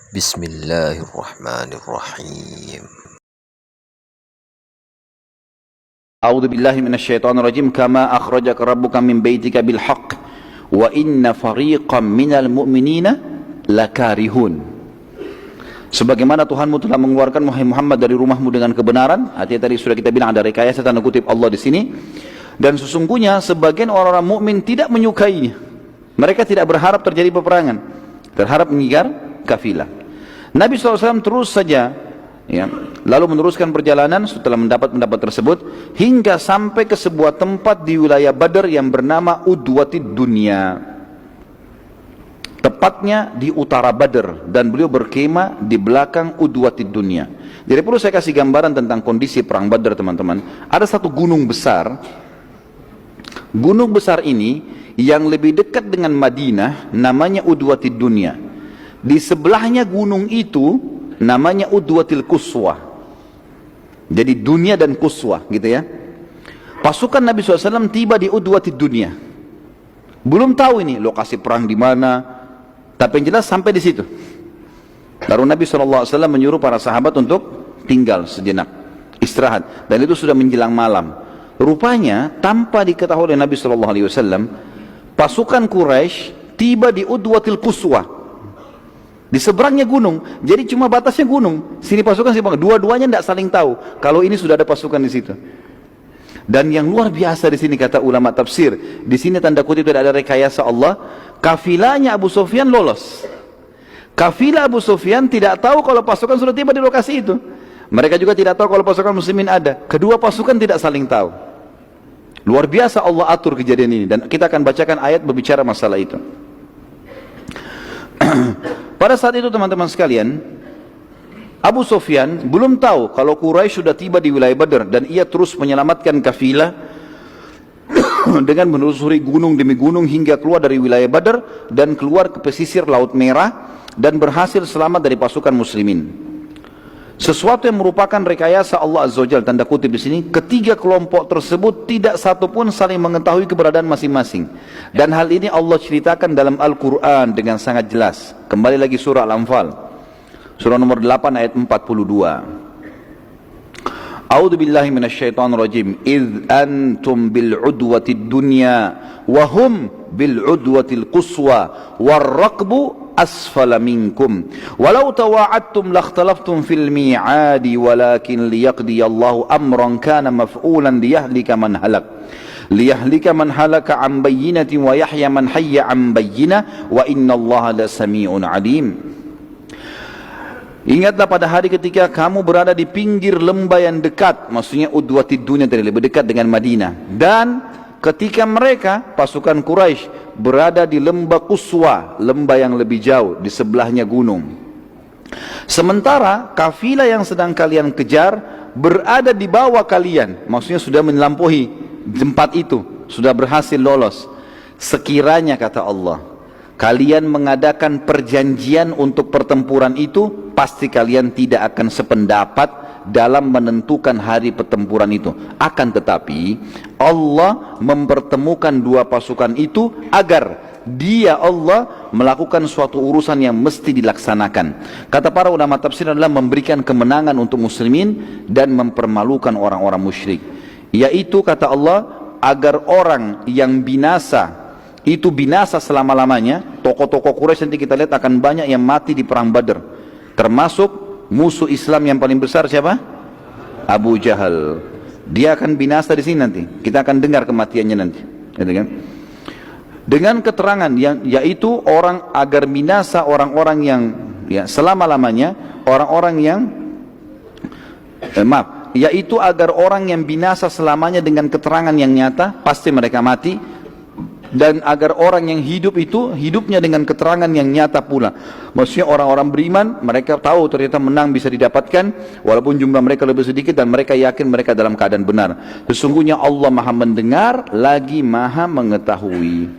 بسم الله الرحمن الرحيم. أعوذ بالله من الشيطان الرجيم كما أخرجك ربك من بيتك بالحق وإن فريقا من المؤمنين لكارهون. Sebagaimana Tuhanmu telah mengeluarkan Muhammad dari rumahmu dengan kebenaran. Artinya tadi sudah kita bilang ada rekayasa tanda kutip Allah di sini. Dan sesungguhnya sebagian orang-orang mukmin tidak menyukainya. Mereka tidak berharap terjadi peperangan, berharap mengejar kafilah. Nabi SAW terus saja lalu meneruskan perjalanan setelah mendapat pendapat tersebut hingga sampai ke sebuah tempat di wilayah Badr yang bernama Udwatid Dunya, tepatnya di utara Badr, dan beliau berkemah di belakang Udwatid Dunya. Jadi perlu saya kasih gambaran tentang kondisi perang Badr, teman-teman. Ada satu gunung besar. Gunung besar ini yang lebih dekat dengan Madinah namanya Udwatid Dunya. Di sebelahnya gunung itu namanya Udwatil Quswa. Jadi dunia dan Quswa gitu ya. Pasukan Nabi SAW tiba di Udwatid Dunya. Belum tahu ini lokasi perang di mana, tapi yang jelas sampai di situ. Lalu Nabi SAW menyuruh para sahabat untuk tinggal sejenak, istirahat, dan itu sudah menjelang malam. Rupanya tanpa diketahui oleh Nabi SAW, pasukan Quraisy tiba di Udwatil Quswa. Di seberangnya gunung, jadi cuma batasnya gunung. Sini pasukan, sini pasukan. Dua-duanya tidak saling tahu kalau ini sudah ada pasukan di situ. Dan yang luar biasa di sini kata ulama tafsir, di sini tanda kutip tidak ada rekayasa Allah. Kafilahnya Abu Sufyan lolos. Kafilah Abu Sufyan tidak tahu kalau pasukan sudah tiba di lokasi itu. Mereka juga tidak tahu kalau pasukan muslimin ada. Kedua pasukan tidak saling tahu. Luar biasa Allah atur kejadian ini, dan kita akan bacakan ayat berbicara masalah itu. Pada saat itu teman-teman sekalian, Abu Sufyan belum tahu kalau Quraisy sudah tiba di wilayah Badr, dan ia terus menyelamatkan kafilah dengan menelusuri gunung demi gunung hingga keluar dari wilayah Badr dan keluar ke pesisir Laut Merah dan berhasil selamat dari pasukan muslimin. Sesuatu yang merupakan rekayasa Allah Azza wa Jalla, tanda kutip di sini, ketiga kelompok tersebut tidak satu pun saling mengetahui keberadaan masing-masing. Dan hal ini Allah ceritakan dalam Al-Quran dengan sangat jelas. Kembali lagi surah Al-Anfal, surah nomor 8 ayat 42. A'udzu billahi minasyaitonir rajim. Idz antum bil udwatid dunya wa hum bil udwatil quswa war raqbu asfala minkum walau tawa'adtum lakhtalaftum fil mi'adi walakin liyaqdiyallahu amran kana maf'ulan liyahlika man halaka an bayyinatin wa yahya man hayya an bayyinah wa innallaha lasami'un alim. Ingatlah pada hari ketika kamu berada di pinggir lembah yang dekat, maksudnya Udwatid Dunya tadi, lebih dekat dengan Madinah, dan ketika mereka pasukan Quraisy berada di lembah Quswa, lembah yang lebih jauh di sebelahnya gunung. Sementara kafilah yang sedang kalian kejar berada di bawah kalian, maksudnya sudah melampaui tempat itu, sudah berhasil lolos. Sekiranya kata Allah, kalian mengadakan perjanjian untuk pertempuran itu, pasti kalian tidak akan sependapat dalam menentukan hari pertempuran itu. Akan tetapi Allah mempertemukan dua pasukan itu agar Dia Allah melakukan suatu urusan yang mesti dilaksanakan. Kata para ulama tafsir adalah memberikan kemenangan untuk muslimin dan mempermalukan orang-orang musyrik. Yaitu kata Allah, agar orang yang binasa itu binasa selama-lamanya. Tokoh-tokoh Quraisy nanti kita lihat akan banyak yang mati di perang Badr, termasuk musuh Islam yang paling besar siapa? Abu Jahal. Dia akan binasa di sini nanti. Kita akan dengar kematiannya nanti. Dengan keterangan yang yaitu orang agar binasa orang-orang yang selama-lamanya, orang-orang yang yaitu agar orang yang binasa selamanya dengan keterangan yang nyata, pasti mereka mati. Dan agar orang yang hidup itu hidupnya dengan keterangan yang nyata pula. Maksudnya orang-orang beriman, mereka tahu ternyata menang bisa didapatkan walaupun jumlah mereka lebih sedikit, dan mereka yakin mereka dalam keadaan benar. Sesungguhnya Allah Maha mendengar lagi Maha mengetahui.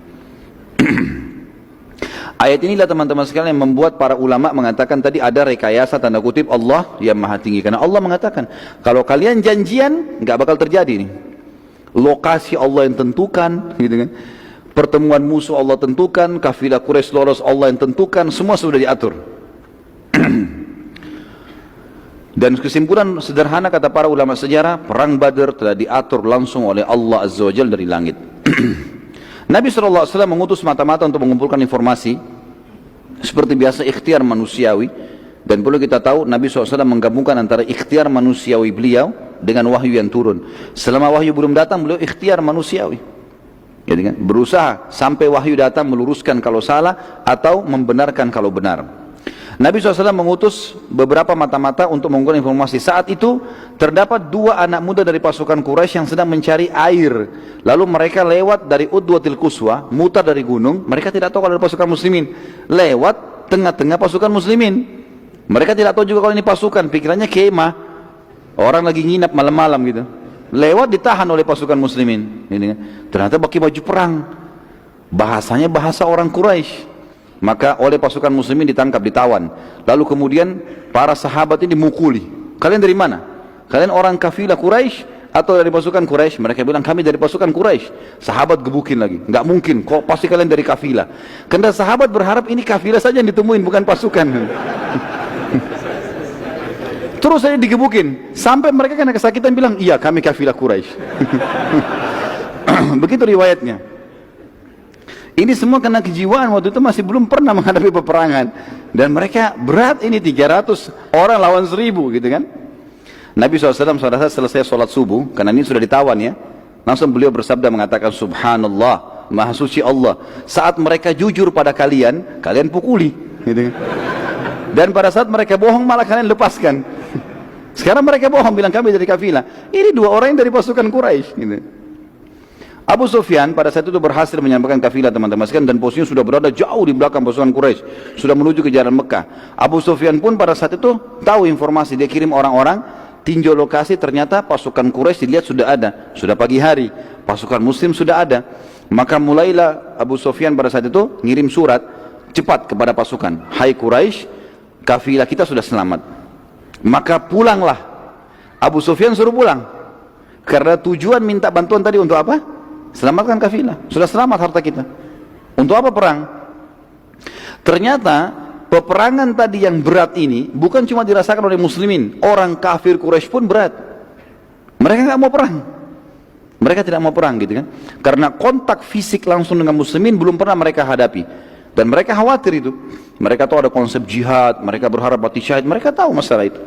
Ayat inilah teman-teman sekalian yang membuat para ulama mengatakan tadi ada rekayasa tanda kutip Allah yang Maha tinggi. Karena Allah mengatakan kalau kalian janjian nggak bakal terjadi nih. Lokasi Allah yang tentukan, gitu kan. Pertemuan musuh Allah tentukan, kafilah Quraisy lolos Allah yang tentukan, semua sudah diatur. Dan kesimpulan sederhana kata para ulama sejarah, perang Badar telah diatur langsung oleh Allah Azza wa Jalla dari langit. Nabi SAW mengutus mata-mata untuk mengumpulkan informasi. Seperti biasa ikhtiar manusiawi. Dan perlu kita tahu Nabi SAW menggabungkan antara ikhtiar manusiawi beliau dengan wahyu yang turun. Selama wahyu belum datang, beliau ikhtiar manusiawi. Jadi kan, berusaha sampai wahyu datang meluruskan kalau salah atau membenarkan kalau benar. Nabi SAW mengutus beberapa mata-mata untuk mengumpulkan informasi. Saat itu terdapat 2 anak muda dari pasukan Quraisy yang sedang mencari air. Lalu mereka lewat dari Udwatil Quswa, mutar dari gunung. Mereka tidak tahu kalau ada pasukan muslimin. Lewat tengah-tengah pasukan muslimin. Mereka tidak tahu juga kalau ini pasukan. Pikirannya kemah. Orang lagi nginap malam-malam gitu. Lewat ditahan oleh pasukan muslimin. Ternyata pakai baju perang. Bahasanya bahasa orang Quraisy. Maka oleh pasukan muslimin ditangkap, ditawan. Lalu kemudian para sahabat ini dimukuli. Kalian dari mana? Kalian orang kafilah Quraisy atau dari pasukan Quraisy? Mereka bilang kami dari pasukan Quraisy. Sahabat gebukin lagi. Enggak mungkin, kok pasti kalian dari kafilah. Karena sahabat berharap ini kafilah saja yang ditemuin, bukan pasukan. Terus saja digebukin. Sampai mereka kena kesakitan bilang, iya kami kafilah Quraisy. Begitu riwayatnya. Ini semua karena kejiwaan, waktu itu masih belum pernah menghadapi peperangan. Dan mereka berat ini 300 orang lawan 1000 gitu kan. Nabi SAW pada saat selesai sholat subuh, karena ini sudah ditawan ya, langsung beliau bersabda mengatakan, Subhanallah, Maha Suci Allah, saat mereka jujur pada kalian, kalian pukuli gitu kan. Dan pada saat mereka bohong malah kalian lepaskan. Sekarang mereka bohong bilang kami dari kafilah. Ini 2 orang yang dari pasukan Quraisy gitu. Abu Sufyan pada saat itu berhasil menyampaikan kafilah teman-teman sekalian, dan posisinya sudah berada jauh di belakang pasukan Quraisy, sudah menuju ke jalan Mekah. Abu Sufyan pun pada saat itu tahu informasi, dia kirim orang-orang tinjau lokasi, ternyata pasukan Quraisy dilihat sudah ada, sudah pagi hari, pasukan muslim sudah ada. Maka mulailah Abu Sufyan pada saat itu ngirim surat cepat kepada pasukan, hai Quraisy, kafilah kita sudah selamat. Maka pulanglah. Abu Sufyan suruh pulang karena tujuan minta bantuan tadi untuk apa? Selamatkan kafilah. Sudah selamat harta kita. Untuk apa perang? Ternyata peperangan tadi yang berat ini bukan cuma dirasakan oleh muslimin, orang kafir Quraisy pun berat. Mereka nggak mau perang. Mereka tidak mau perang gitu kan. Karena kontak fisik langsung dengan muslimin belum pernah mereka hadapi. Dan mereka khawatir itu. Mereka tahu ada konsep jihad, mereka berharap mati syahid, mereka tahu masalah itu.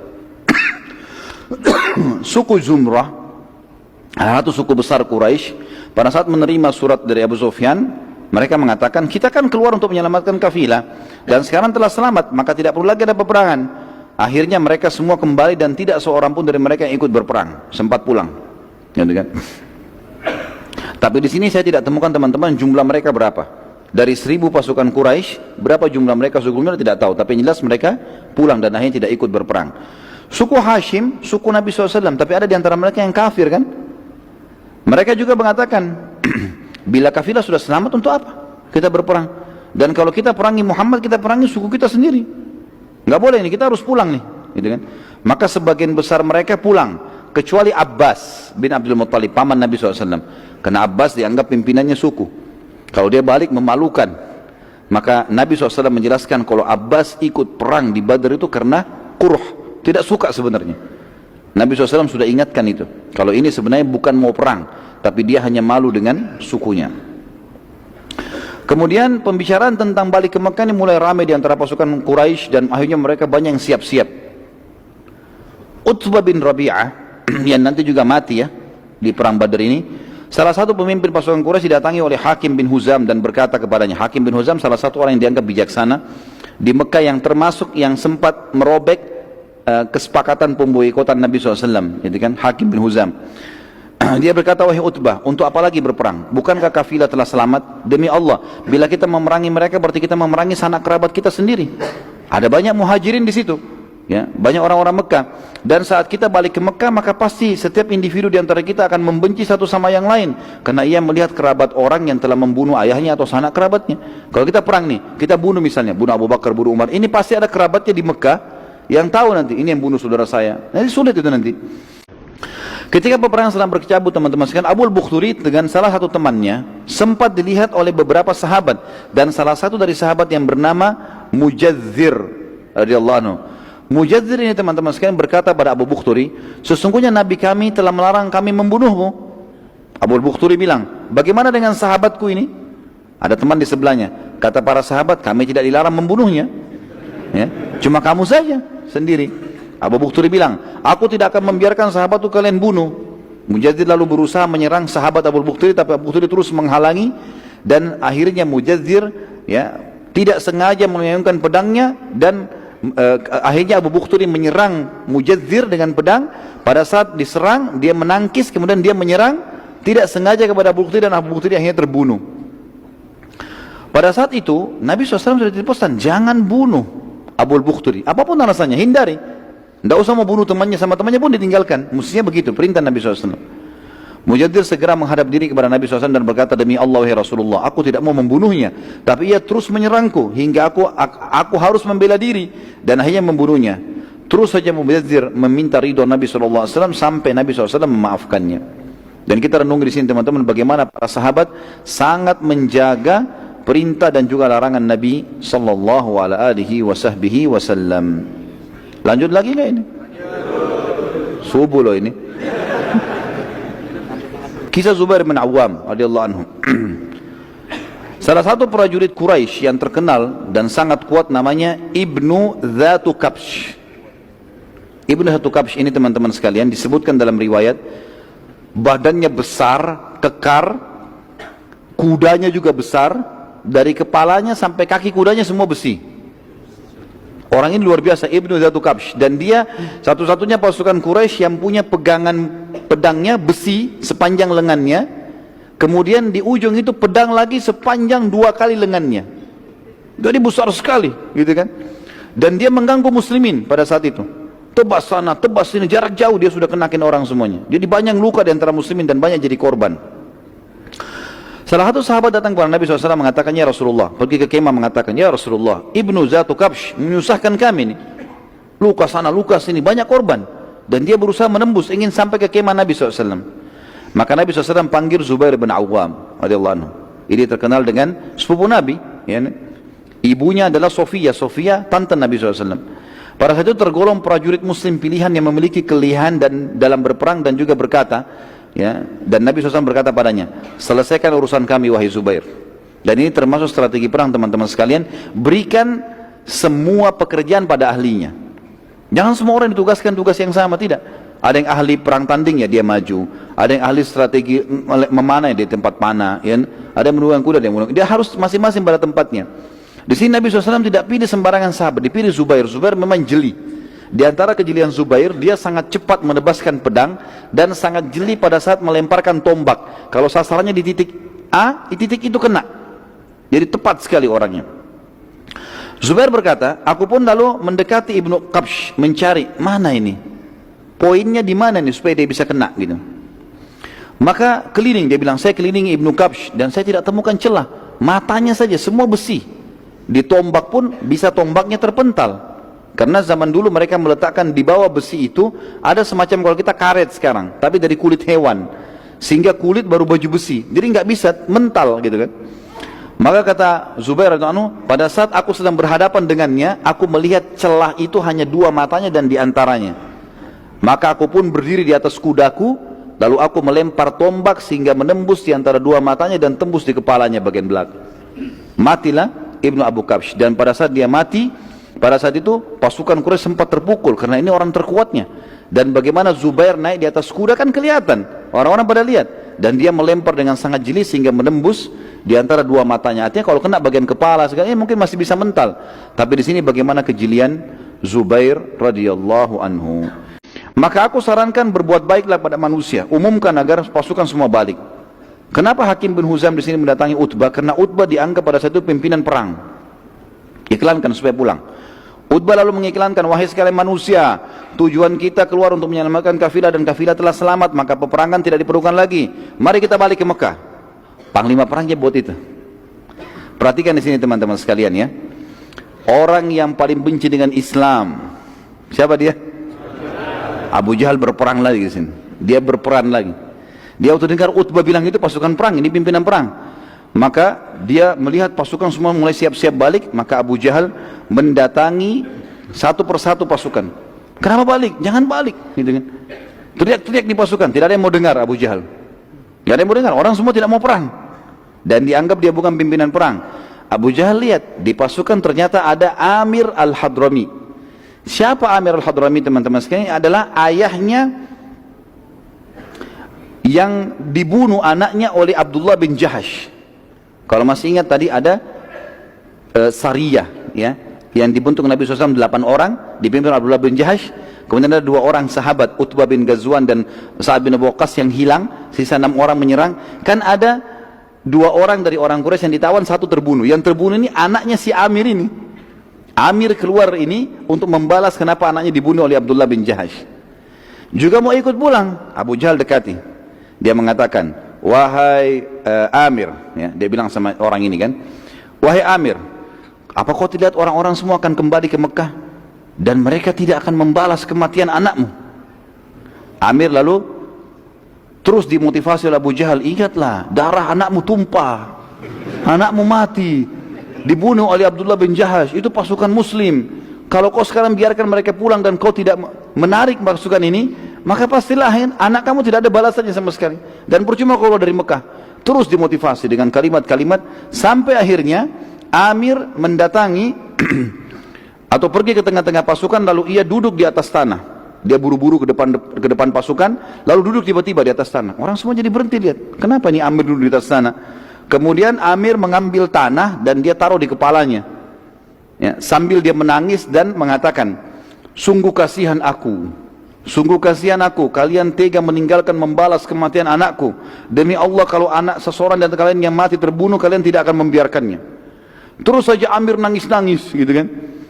Suku Zumrah, satu suku besar Quraisy, pada saat menerima surat dari Abu Sufyan, mereka mengatakan, kita kan keluar untuk menyelamatkan kafilah, dan sekarang telah selamat, maka tidak perlu lagi ada peperangan. Akhirnya mereka semua kembali dan tidak seorang pun dari mereka yang ikut berperang, sempat pulang. Gitu kan? Tapi di sini saya tidak temukan teman-teman jumlah mereka berapa. Dari 1000 pasukan Quraisy, berapa jumlah mereka sebelumnya tidak tahu, tapi yang jelas mereka pulang dan akhirnya tidak ikut berperang. Suku Hashim, suku Nabi SAW, tapi ada di antara mereka yang kafir kan? Mereka juga mengatakan, bila kafilah sudah selamat untuk apa kita berperang? Dan kalau kita perangi Muhammad, kita perangi suku kita sendiri. Nggak boleh ini, kita harus pulang nih, gitu kan? Maka sebagian besar mereka pulang, kecuali Abbas bin Abdul Muttalib, paman Nabi SAW. Karena Abbas dianggap pimpinannya suku. Kalau dia balik memalukan. Maka Nabi SAW menjelaskan kalau Abbas ikut perang di Badar itu karena kurh, tidak suka sebenarnya. Nabi SAW sudah ingatkan itu. Kalau ini sebenarnya bukan mau perang, tapi dia hanya malu dengan sukunya. Kemudian pembicaraan tentang balik ke Mekah ini mulai ramai di antara pasukan Quraisy, dan akhirnya mereka banyak yang siap-siap. Utbah bin Rabi'ah yang nanti juga mati ya di perang Badar ini, salah satu pemimpin pasukan Quraisy didatangi oleh Hakim bin Huzam dan berkata kepadanya, Hakim bin Huzam salah satu orang yang dianggap bijaksana di Mekah, yang termasuk yang sempat merobek kesepakatan pemboikotan Nabi SAW, gitu kan, Hakim bin Huzam. Dia berkata, wahai Utbah, untuk apa lagi berperang? Bukankah kafilah telah selamat? Demi Allah, bila kita memerangi mereka berarti kita memerangi sanak kerabat kita sendiri. Ada banyak muhajirin di situ, ya, banyak orang-orang Mekah. Dan saat kita balik ke Mekah, maka pasti setiap individu di antara kita akan membenci satu sama yang lain, karena ia melihat kerabat orang yang telah membunuh ayahnya atau sanak kerabatnya. Kalau kita perang nih, kita bunuh misalnya, bunuh Abu Bakar, bunuh Umar, ini pasti ada kerabatnya di Mekah yang tahu nanti ini yang bunuh saudara saya. Nanti sulit itu nanti. Ketika peperangan sedang berkecamuk teman-teman sekalian, Abu al-Bukhturi dengan salah satu temannya sempat dilihat oleh beberapa sahabat, dan salah satu dari sahabat yang bernama Mujadzir radhiyallahu anhu. Mujadzir ini teman-teman sekalian berkata pada Abu Bukhturi, sesungguhnya Nabi kami telah melarang kami membunuhmu. Abu Bukhturi bilang, bagaimana dengan sahabatku ini? Ada teman di sebelahnya. Kata para sahabat, kami tidak dilarang membunuhnya. Ya, cuma kamu saja sendiri. Abu Bukhturi bilang, aku tidak akan membiarkan sahabatku kalian bunuh. Mujadzir lalu berusaha menyerang sahabat Abu Bukhturi, tapi Abu Bukhturi terus menghalangi, dan akhirnya Mujadzir ya tidak sengaja menayangkan pedangnya, dan akhirnya Abu Bukhturi menyerang Mujadzir dengan pedang. Pada saat diserang dia menangkis, kemudian dia menyerang tidak sengaja kepada Abu Bukhturi, dan Abu Bukhturi akhirnya terbunuh. Pada saat itu Nabi SAW sudah dipesan, jangan bunuh Abu Bukhturi, apapun alasannya, hindari. Tidak usah mau bunuh temannya, sama temannya pun ditinggalkan. Mestinya begitu perintah Nabi SAW. Mujadzir segera menghadap diri kepada Nabi SAW dan berkata, demi Allah ya Rasulullah, aku tidak mau membunuhnya, tapi ia terus menyerangku hingga aku harus membela diri, dan akhirnya membunuhnya. Terus saja Mujadzir meminta ridho Nabi SAW sampai Nabi SAW memaafkannya. Dan kita renung di sini teman-teman, bagaimana para sahabat sangat menjaga perintah dan juga larangan Nabi SAW. Lanjut lagi nggak ini? Subuh loh ini. Kisah Zubair bin Awam radhiyallahu anhu. Salah satu prajurit Quraisy yang terkenal dan sangat kuat namanya Ibnu Dzatu Kabsh. Ibnu Dzatu Kabsh ini teman-teman sekalian disebutkan dalam riwayat, badannya besar, kekar, kudanya juga besar, dari kepalanya sampai kaki kudanya semua besi. Orang ini luar biasa, Ibnu Dzatu Kabsh, dan dia satu-satunya pasukan Quraisy yang punya pegangan pedangnya besi sepanjang lengannya, kemudian di ujung itu pedang lagi sepanjang 2 kali lengannya. Jadi besar sekali, gitu kan? Dan dia mengganggu muslimin pada saat itu. Tebas sana, tebas sini, jarak jauh dia sudah kenakin orang semuanya. Jadi banyak luka di antara muslimin dan banyak jadi korban. Salah satu sahabat datang kepada Nabi SAW mengatakan, ya Rasulullah, pergi ke kemah mengatakan, ya Rasulullah, Ibnu Dzatu Kabsh menyusahkan kami nih. Luka sana, luka sini, banyak korban. Dan dia berusaha menembus, ingin sampai ke kemah Nabi SAW. Maka Nabi SAW panggil Zubair bin Awam radhiyallahu anhu. Ini terkenal dengan sepupu Nabi. Ya, ibunya adalah Sofia, tante Nabi SAW. Pada saat itu tergolong prajurit muslim pilihan yang memiliki kelihan dan dalam berperang, dan juga berkata, ya, dan Nabi SAW berkata padanya, selesaikan urusan kami wahai Zubair. Dan ini termasuk strategi perang teman-teman sekalian, berikan semua pekerjaan pada ahlinya. Jangan semua orang ditugaskan tugas yang sama, tidak. Ada yang ahli perang tanding, ya dia maju. Ada yang ahli strategi memanah, di tempat panah, ya. Ada yang menunggang kuda, dia harus masing-masing pada tempatnya. Di sini Nabi SAW tidak pilih sembarangan sahabat, dipilih Zubair. Zubair memang jeli. Di antara kejelian Zubair, dia sangat cepat menebaskan pedang dan sangat jeli pada saat melemparkan tombak. Kalau sasarannya di titik A, di titik itu kena. Jadi tepat sekali orangnya. Zubair berkata, aku pun lalu mendekati Ibnu Kabsh, mencari mana ini, poinnya di mana nih supaya dia bisa kena gitu. Maka keliling, dia bilang, saya kelilingi Ibnu Kabsh dan saya tidak temukan celah. Matanya saja semua besi. Ditombak pun bisa tombaknya terpental. Karena zaman dulu mereka meletakkan di bawah besi itu ada semacam kalau kita karet sekarang, tapi dari kulit hewan, sehingga kulit baru baju besi, jadi nggak bisa mental gitu kan. Maka kata Zubair radhiyallahu anhu, pada saat aku sedang berhadapan dengannya, aku melihat celah itu hanya 2 matanya dan diantaranya. Maka aku pun berdiri di atas kudaku, lalu aku melempar tombak sehingga menembus di antara 2 matanya dan tembus di kepalanya bagian belakang. Matilah Ibnu Abu Kabsh, dan pada saat dia mati, pada saat itu pasukan Quraisy sempat terpukul karena ini orang terkuatnya. Dan bagaimana Zubair naik di atas kuda kan kelihatan, orang-orang pada lihat, dan dia melempar dengan sangat jeli sehingga menembus di antara 2 matanya. Artinya kalau kena bagian kepala segala mungkin masih bisa mental. Tapi di sini bagaimana kejelian Zubair radhiyallahu anhu. Maka aku sarankan berbuat baiklah pada manusia, umumkan agar pasukan semua balik. Kenapa Hakim bin Huzam di sini mendatangi Utbah? Karena Utbah dianggap pada saat itu pimpinan perang. Iklankan supaya pulang. Utbah lalu mengiklankan, wahai sekalian manusia, tujuan kita keluar untuk menyelamatkan kafilah dan kafilah telah selamat, maka peperangan tidak diperlukan lagi. Mari kita balik ke Mekah. Panglima perangnya buat itu. Perhatikan di sini teman-teman sekalian ya. Orang yang paling benci dengan Islam, siapa dia? Abu Jahal berperang lagi di sini. Dia berperan lagi. Dia waktu dengar Utbah bilang itu pasukan perang, ini pimpinan perang. Maka dia melihat pasukan semua mulai siap-siap balik, maka Abu Jahal mendatangi satu persatu pasukan. Kenapa balik? Jangan balik, gitu kan. Teriak-teriak di pasukan, tidak ada yang mau dengar Abu Jahal. Tidak ada yang mau dengar, orang semua tidak mau perang. Dan dianggap dia bukan pimpinan perang. Abu Jahal lihat, di pasukan ternyata ada Amir al-Hadrami. Siapa Amir al-Hadrami teman-teman sekalian? Adalah ayahnya yang dibunuh anaknya oleh Abdullah bin Jahash. Kalau masih ingat tadi ada Sariyah, ya, yang dibentuk Nabi SAW 8 orang, dipimpin Abdullah bin Jahash. Kemudian ada 2 orang sahabat, Utbah bin Ghazwan dan Sa'ad bin Abi Waqqas yang hilang, sisa 6 orang menyerang. Kan ada 2 orang dari orang Quraisy yang ditawan, 1 terbunuh. Yang terbunuh ini anaknya si Amir ini. Amir keluar ini untuk membalas kenapa anaknya dibunuh oleh Abdullah bin Jahash. Juga mau ikut pulang, Abu Jahal dekati. Dia mengatakan, wahai Amir, ya, dia bilang sama orang ini kan, wahai Amir, apa kau tidak lihat orang-orang semua akan kembali ke Mekah dan mereka tidak akan membalas kematian anakmu? Amir lalu terus dimotivasi oleh Abu Jahal, ingatlah darah anakmu tumpah, anakmu mati, dibunuh oleh Abdullah bin Jahash, itu pasukan muslim. Kalau kau sekarang biarkan mereka pulang dan kau tidak menarik pasukan ini, maka pastilah anak kamu tidak ada balasannya sama sekali. Dan percuma kalau dari Mekah. Terus dimotivasi dengan kalimat-kalimat sampai akhirnya Amir mendatangi atau pergi ke tengah-tengah pasukan, lalu ia duduk di atas tanah. Dia buru-buru ke depan pasukan, lalu duduk tiba-tiba di atas tanah. Orang semua jadi berhenti lihat. Kenapa ini Amir duduk di atas tanah? Kemudian Amir mengambil tanah dan dia taruh di kepalanya. Ya, sambil dia menangis dan mengatakan, sungguh kasihan aku. Sungguh kasihan aku, kalian tega meninggalkan membalas kematian anakku. Demi Allah, kalau anak seseorang dan kalian yang mati terbunuh, kalian tidak akan membiarkannya. Terus saja Amir nangis-nangis, gitu kan.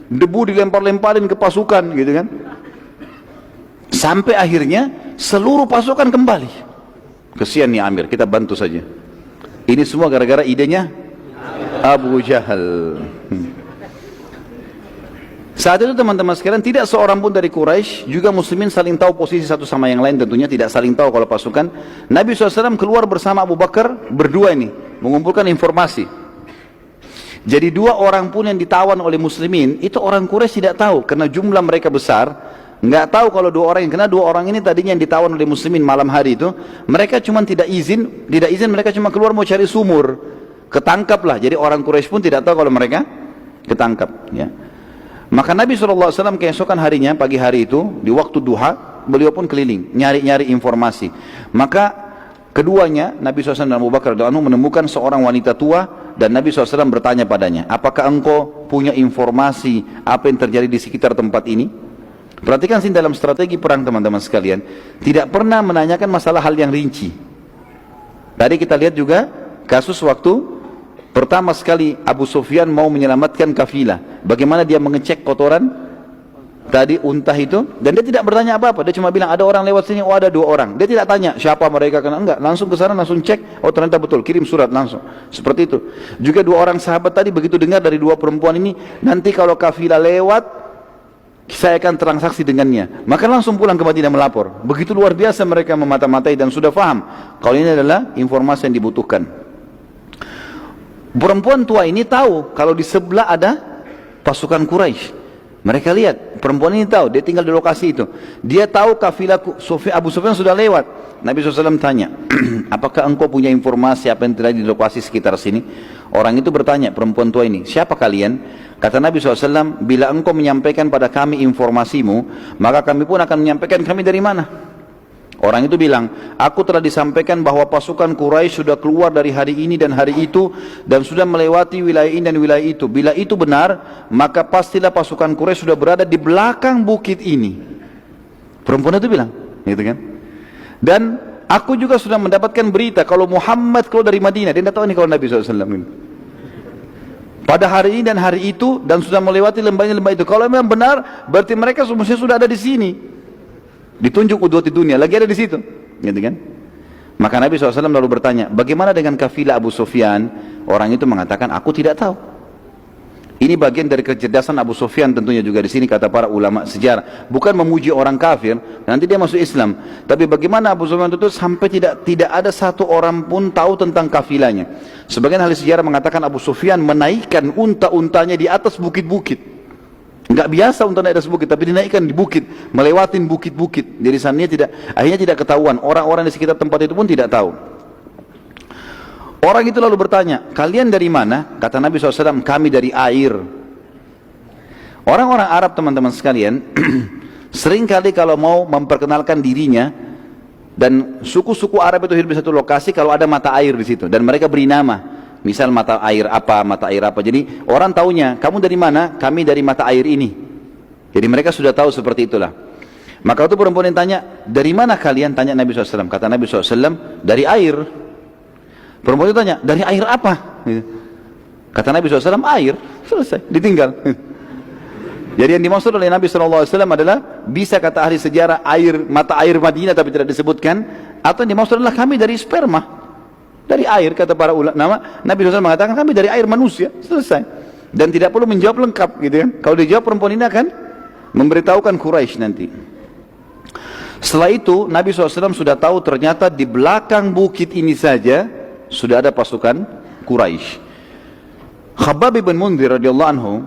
Debu dilempar-lemparin ke pasukan, gitu kan. Sampai akhirnya seluruh pasukan kembali. Kesian nih Amir, kita bantu saja. Ini semua gara-gara idenya Abu Jahal. Saat itu teman-teman sekalian, tidak seorang pun dari Quraisy, juga muslimin saling tahu posisi satu sama yang lain, tentunya tidak saling tahu kalau pasukan. Nabi SAW keluar bersama Abu Bakar berdua ini, mengumpulkan informasi. Jadi 2 orang pun yang ditawan oleh muslimin, itu orang Quraisy tidak tahu, karena jumlah mereka besar, nggak tahu kalau 2 orang yang kena. 2 orang ini tadinya yang ditawan oleh muslimin malam hari itu, mereka cuma tidak izin, mereka cuma keluar mau cari sumur, ketangkaplah. Jadi orang Quraisy pun tidak tahu kalau mereka ketangkap, ya. Maka Nabi SAW keesokan harinya, pagi hari itu, di waktu duha, beliau pun keliling, nyari-nyari informasi. Maka keduanya, Nabi SAW dan Abu Bakar menemukan seorang wanita tua, dan Nabi SAW bertanya padanya, apakah engkau punya informasi apa yang terjadi di sekitar tempat ini? Perhatikan sini dalam strategi perang teman-teman sekalian, tidak pernah menanyakan masalah hal yang rinci. Tadi kita lihat juga kasus waktu pertama sekali Abu Sufyan mau menyelamatkan kafilah, bagaimana dia mengecek kotoran tadi unta itu, dan dia tidak bertanya apa-apa. Dia cuma bilang ada orang lewat sini, oh ada 2 orang. Dia tidak tanya siapa mereka, karena enggak, langsung ke sana, langsung cek, oh ternyata betul, kirim surat langsung. Seperti itu. Juga 2 orang sahabat tadi begitu dengar dari 2 perempuan ini, nanti kalau kafilah lewat, saya akan transaksi dengannya. Maka langsung pulang ke Madinah melapor. Begitu luar biasa mereka memata-matai dan sudah paham kalau ini adalah informasi yang dibutuhkan. Perempuan tua ini tahu kalau di sebelah ada pasukan Quraisy. Mereka lihat, perempuan ini tahu, dia tinggal di lokasi itu. Dia tahu kafilah Abu Sufyan sudah lewat. Nabi SAW tanya, apakah engkau punya informasi apa yang terjadi di lokasi sekitar sini? Orang itu bertanya, perempuan tua ini, siapa kalian? Kata Nabi SAW, bila engkau menyampaikan pada kami informasimu, maka kami pun akan menyampaikan kami dari mana. Orang itu bilang, aku telah disampaikan bahwa pasukan Quraisy sudah keluar dari hari ini dan hari itu, dan sudah melewati wilayah ini dan wilayah itu. Bila itu benar, maka pastilah pasukan Quraisy sudah berada di belakang bukit ini. Perempuan itu bilang, gitu kan? Dan aku juga sudah mendapatkan berita kalau Muhammad keluar dari Madinah. Dia tidak tahu ini kalau Nabi SAW ini. Pada hari ini dan hari itu, dan sudah melewati lembah itu. Kalau memang benar, berarti mereka semuanya sudah ada di sini. Ditunjuk udwat di dunia, lagi ada di situ, gitu kan? Maka Nabi SAW lalu bertanya, bagaimana dengan kafilah Abu Sufyan? Orang itu mengatakan, aku tidak tahu. Ini bagian dari kecerdasan Abu Sufyan tentunya juga di sini, kata para ulama sejarah. Bukan memuji orang kafir, nanti dia masuk Islam. Tapi bagaimana Abu Sufyan itu sampai tidak ada satu orang pun tahu tentang kafilahnya. Sebagian ahli sejarah mengatakan Abu Sufyan menaikkan unta-untanya di atas bukit-bukit. Nggak biasa untuk naik atas bukit, tapi dinaikkan di bukit, melewatin bukit-bukit. Jadi sananya akhirnya tidak ketahuan. Orang-orang di sekitar tempat itu pun tidak tahu. Orang itu lalu bertanya, kalian dari mana? Kata Nabi SAW, kami dari air. Orang-orang Arab teman-teman sekalian, seringkali kalau mau memperkenalkan dirinya, dan suku-suku Arab itu hidup di satu lokasi kalau ada mata air di situ, dan mereka beri nama. Misal mata air apa, mata air apa. Jadi orang taunya, kamu dari mana? Kami dari mata air ini. Jadi mereka sudah tahu seperti itulah. Maka itu perempuan yang tanya, dari mana kalian? Tanya Nabi SAW. Kata Nabi SAW, dari air. Perempuan itu tanya, dari air apa? Kata Nabi SAW, air. Selesai, ditinggal. Jadi yang dimaksud oleh Nabi SAW adalah, bisa kata ahli sejarah, air, mata air Madinah tapi tidak disebutkan, atau yang dimaksud adalah kami dari sperma. Dari air, kata para ulama. Nabi SAW mengatakan kami dari air manusia. Selesai. Dan tidak perlu menjawab lengkap gitu kan. Kalau dijawab, perempuan ini akan memberitahukan Quraisy nanti. Setelah itu Nabi SAW sudah tahu ternyata di belakang bukit ini saja sudah ada pasukan Quraisy. Khabbab bin Munzir radhiyallahu anhu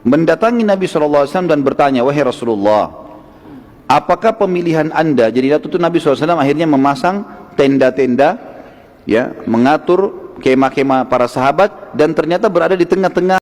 mendatangi Nabi SAW dan bertanya, wahai Rasulullah, apakah pemilihan anda? Jadi waktu itu Nabi SAW akhirnya memasang tenda-tenda, ya, mengatur kemah-kemah para sahabat, dan ternyata berada di tengah-tengah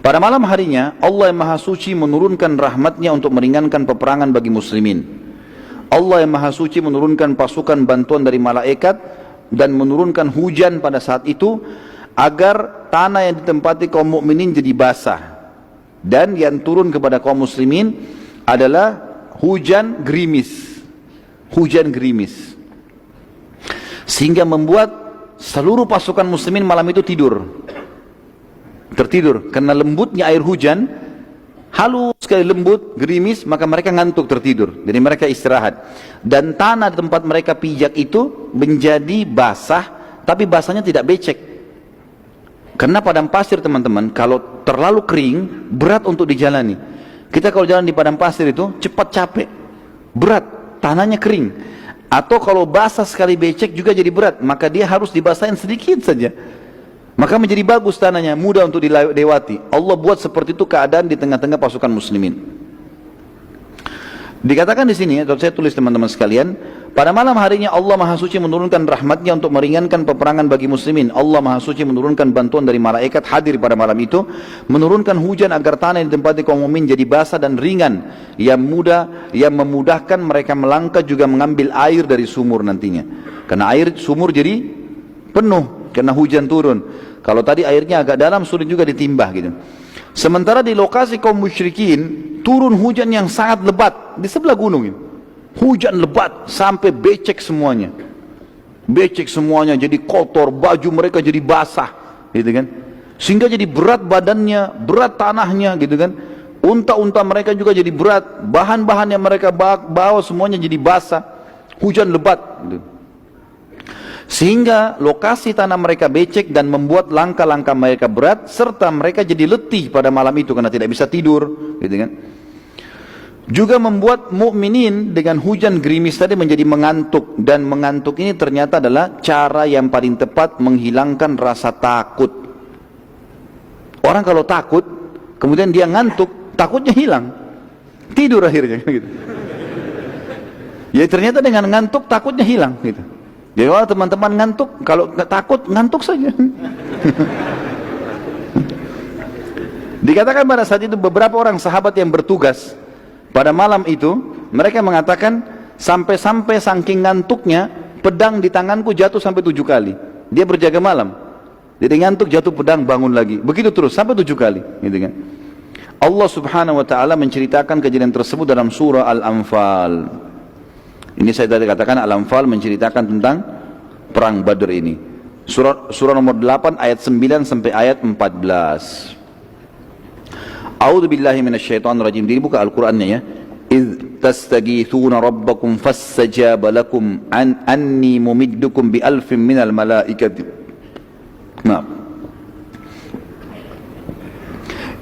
pada malam harinya. Allah yang Maha Suci menurunkan rahmatnya untuk meringankan peperangan bagi muslimin. Allah yang Maha Suci menurunkan pasukan bantuan dari malaikat dan menurunkan hujan pada saat itu agar tanah yang ditempati kaum mukminin jadi basah. Dan yang turun kepada kaum muslimin adalah hujan gerimis. Hujan gerimis. Sehingga membuat seluruh pasukan muslimin malam itu tertidur karena lembutnya air hujan, halus sekali, lembut, gerimis, maka mereka ngantuk, tertidur. Jadi mereka istirahat, dan tanah di tempat mereka pijak itu menjadi basah, tapi basahnya tidak becek. Karena padang pasir teman-teman, kalau terlalu kering, berat untuk dijalani. Kita kalau jalan di padang pasir itu cepat capek, berat, tanahnya kering. Atau kalau basah sekali becek juga jadi berat, maka dia harus dibasahin sedikit saja. Maka menjadi bagus tanahnya, mudah untuk dilewati. Allah buat seperti itu keadaan di tengah-tengah pasukan muslimin. Dikatakan di sini, atau saya tulis teman-teman sekalian, pada malam harinya Allah Maha Suci menurunkan rahmatnya untuk meringankan peperangan bagi muslimin. Allah Maha Suci menurunkan bantuan dari malaikat hadir pada malam itu, menurunkan hujan agar tanah yang ditempati kaum mukmin jadi basah dan ringan, yang memudahkan mereka melangkah juga mengambil air dari sumur nantinya. Karena air sumur jadi penuh karena hujan turun. Kalau tadi airnya agak dalam, sulit juga ditimbah gitu. Sementara di lokasi kaum musyrikin turun hujan yang sangat lebat di sebelah gunung ini. Hujan lebat sampai becek semuanya. Becek semuanya, jadi kotor, baju mereka jadi basah, gitu kan. Sehingga jadi berat badannya, berat tanahnya, gitu kan. Unta-unta mereka juga jadi berat, bahan-bahan yang mereka bawa semuanya jadi basah. Hujan lebat, gitu. Sehingga lokasi tanah mereka becek dan membuat langkah-langkah mereka berat, serta mereka jadi letih pada malam itu karena tidak bisa tidur, gitu kan. Juga membuat mukminin dengan hujan gerimis tadi menjadi mengantuk, dan mengantuk ini ternyata adalah cara yang paling tepat menghilangkan rasa takut. Orang kalau takut kemudian dia ngantuk, takutnya hilang, tidur akhirnya gitu. Ya ternyata dengan ngantuk takutnya hilang gitu. Jadi kalau teman-teman ngantuk, kalau takut ngantuk saja. Dikatakan pada saat itu beberapa orang sahabat yang bertugas pada malam itu, mereka mengatakan sampai-sampai saking ngantuknya pedang di tanganku jatuh sampai 7 kali. Dia berjaga malam, jadi ngantuk, jatuh pedang, bangun lagi, begitu terus sampai 7 kali, gitu kan. Allah Subhanahu Wa Taala menceritakan kejadian tersebut dalam surah Al-Anfal. Ini saya tadi katakan Al-Anfal menceritakan tentang perang Badr ini. Surah nomor 8 ayat 9 sampai ayat 14. A'udzu billahi minasyaitonir rajim. Dibuka Al-Qur'annya ya. إذ تستغيثون ربكم فاستجاب لكم أني ممدكم بألف من الملائكة. نعم.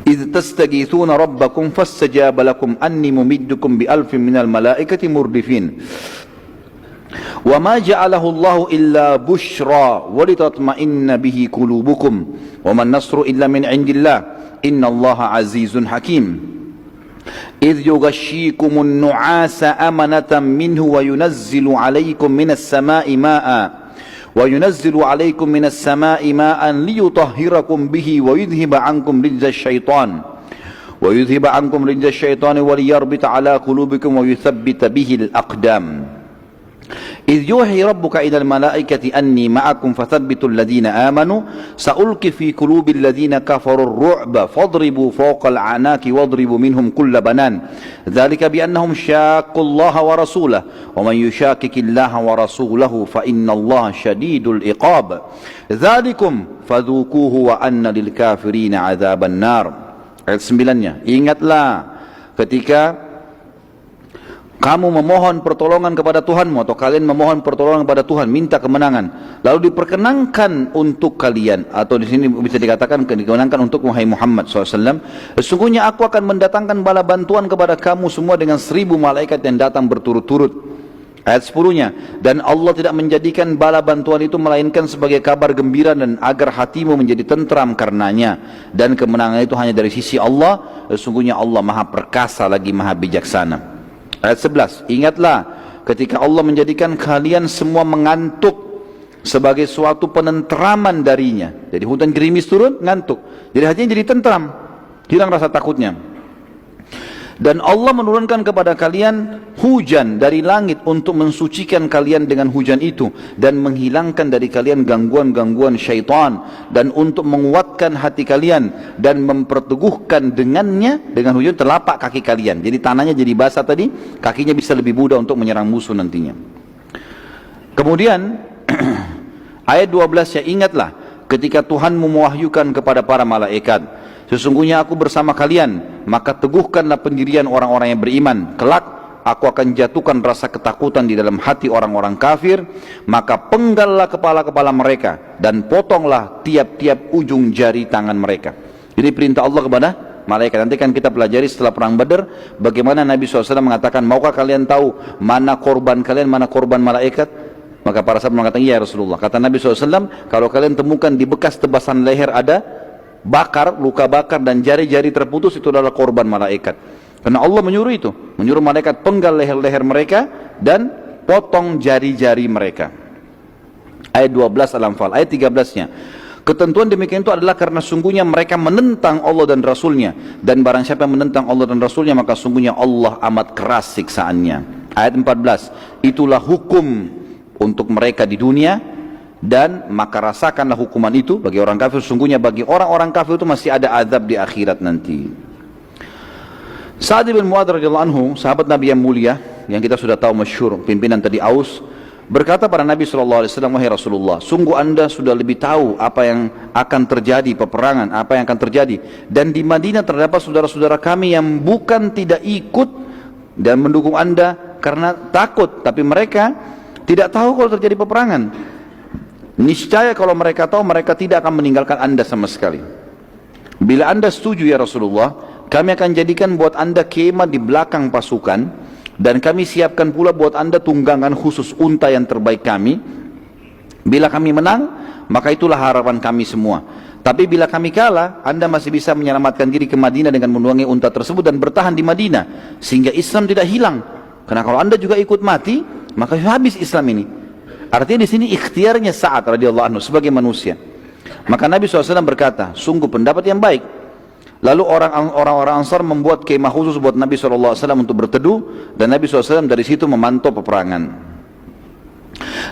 إذ تستغيثون ربكم فاستجاب لكم أني ممدكم بألف من الملائكة مردفين وما جعله الله إلا بشرى ولتطمئن به قلوبكم وما النصر إلا من عند الله إن الله عزيز حكيم إذ يغشيكم النعاس أمنة منه وينزل عليكم من السماء ماء ليطهركم به ويذهب عنكم رجز الشيطان وليربط على قلوبكم ويثبت به الأقدام إذ يوحي ربك إلى الملائكة أني معكم فثبتوا الذين آمنوا سألقي في قلوب الذين كفروا الرعب فاضربوا فوق الأعناق واضربوا منهم كل بنان ذلك بأنهم شاقوا الله ورسوله ومن يشاكك الله ورسوله فإن الله شديد العقاب ذلكم فذوقوه وأن للكافرين عذاب النار. Ayat 9-nya, ingatlah ketika kamu memohon pertolongan kepada Tuhanmu, atau kalian memohon pertolongan kepada Tuhan, minta kemenangan, lalu diperkenankan untuk kalian, atau di sini bisa dikatakan dikenankan untuk wahai Muhammad SAW, sesungguhnya aku akan mendatangkan bala bantuan kepada kamu semua dengan 1000 malaikat yang datang berturut-turut. Ayat 10-nya, dan Allah tidak menjadikan bala bantuan itu melainkan sebagai kabar gembira dan agar hatimu menjadi tentram karenanya, dan kemenangan itu hanya dari sisi Allah, sesungguhnya Allah maha perkasa lagi maha bijaksana. Ayat 11, ingatlah ketika Allah menjadikan kalian semua mengantuk sebagai suatu penentraman darinya. Jadi hujan gerimis turun, ngantuk, jadi hatinya jadi tentram, hilang rasa takutnya. Dan Allah menurunkan kepada kalian hujan dari langit untuk mensucikan kalian dengan hujan itu, dan menghilangkan dari kalian gangguan-gangguan syaitan, dan untuk menguatkan hati kalian dan memperteguhkan dengannya, dengan hujan, telapak kaki kalian. Jadi tanahnya jadi basah tadi, kakinya bisa lebih mudah untuk menyerang musuh nantinya. Kemudian ayat 12 ya, ingatlah ketika Tuhanmu mewahyukan kepada para malaikat, sesungguhnya aku bersama kalian, maka teguhkanlah pendirian orang-orang yang beriman. Kelak aku akan jatuhkan rasa ketakutan di dalam hati orang-orang kafir, maka penggallah kepala-kepala mereka dan potonglah tiap-tiap ujung jari tangan mereka. Jadi perintah Allah kepada malaikat. Nanti kan kita pelajari setelah perang Badar bagaimana Nabi SAW mengatakan, maukah kalian tahu mana korban kalian, mana korban malaikat? Maka para sahabat mengatakan, iya Rasulullah. Kata Nabi SAW, kalau kalian temukan di bekas tebasan leher ada bakar, luka bakar dan jari-jari terputus, itu adalah korban malaikat. Karena Allah menyuruh itu, menyuruh malaikat penggal leher-leher mereka dan potong jari-jari mereka. Ayat 12 Al-Anfal. Ayat 13-nya, ketentuan demikian itu adalah karena sungguhnya mereka menentang Allah dan Rasulnya, dan barang siapa yang menentang Allah dan Rasulnya maka sungguhnya Allah amat keras siksaannya. Ayat 14, itulah hukum untuk mereka di dunia, dan maka rasakanlah hukuman itu bagi orang kafir. Sungguhnya bagi orang-orang kafir itu masih ada azab di akhirat nanti. Sa'ad bin Mu'adz radhiyallahu anhu, sahabat Nabi yang mulia yang kita sudah tahu masyhur, pimpinan tadi Aus, berkata pada Nabi SAW, wahai Rasulullah, sungguh anda sudah lebih tahu apa yang akan terjadi, peperangan, apa yang akan terjadi. Dan di Madinah terdapat saudara-saudara kami yang bukan tidak ikut dan mendukung anda karena takut, tapi mereka tidak tahu kalau terjadi peperangan. Niscaya kalau mereka tahu, mereka tidak akan meninggalkan anda sama sekali. Bila anda setuju ya Rasulullah, kami akan jadikan buat anda kemah di belakang pasukan, dan kami siapkan pula buat anda tunggangan khusus unta yang terbaik kami. Bila kami menang, maka itulah harapan kami semua. Tapi bila kami kalah, anda masih bisa menyelamatkan diri ke Madinah dengan menunggangi unta tersebut dan bertahan di Madinah, sehingga Islam tidak hilang. Karena kalau anda juga ikut mati, maka habis Islam ini. Artinya di sini ikhtiarnya Sa'ad radhiyallahu anhu sebagai manusia. Maka Nabi SAW berkata, sungguh pendapat yang baik. Lalu orang-orang Ansar membuat kemah khusus buat Nabi SAW untuk berteduh, dan Nabi SAW dari situ memantau peperangan.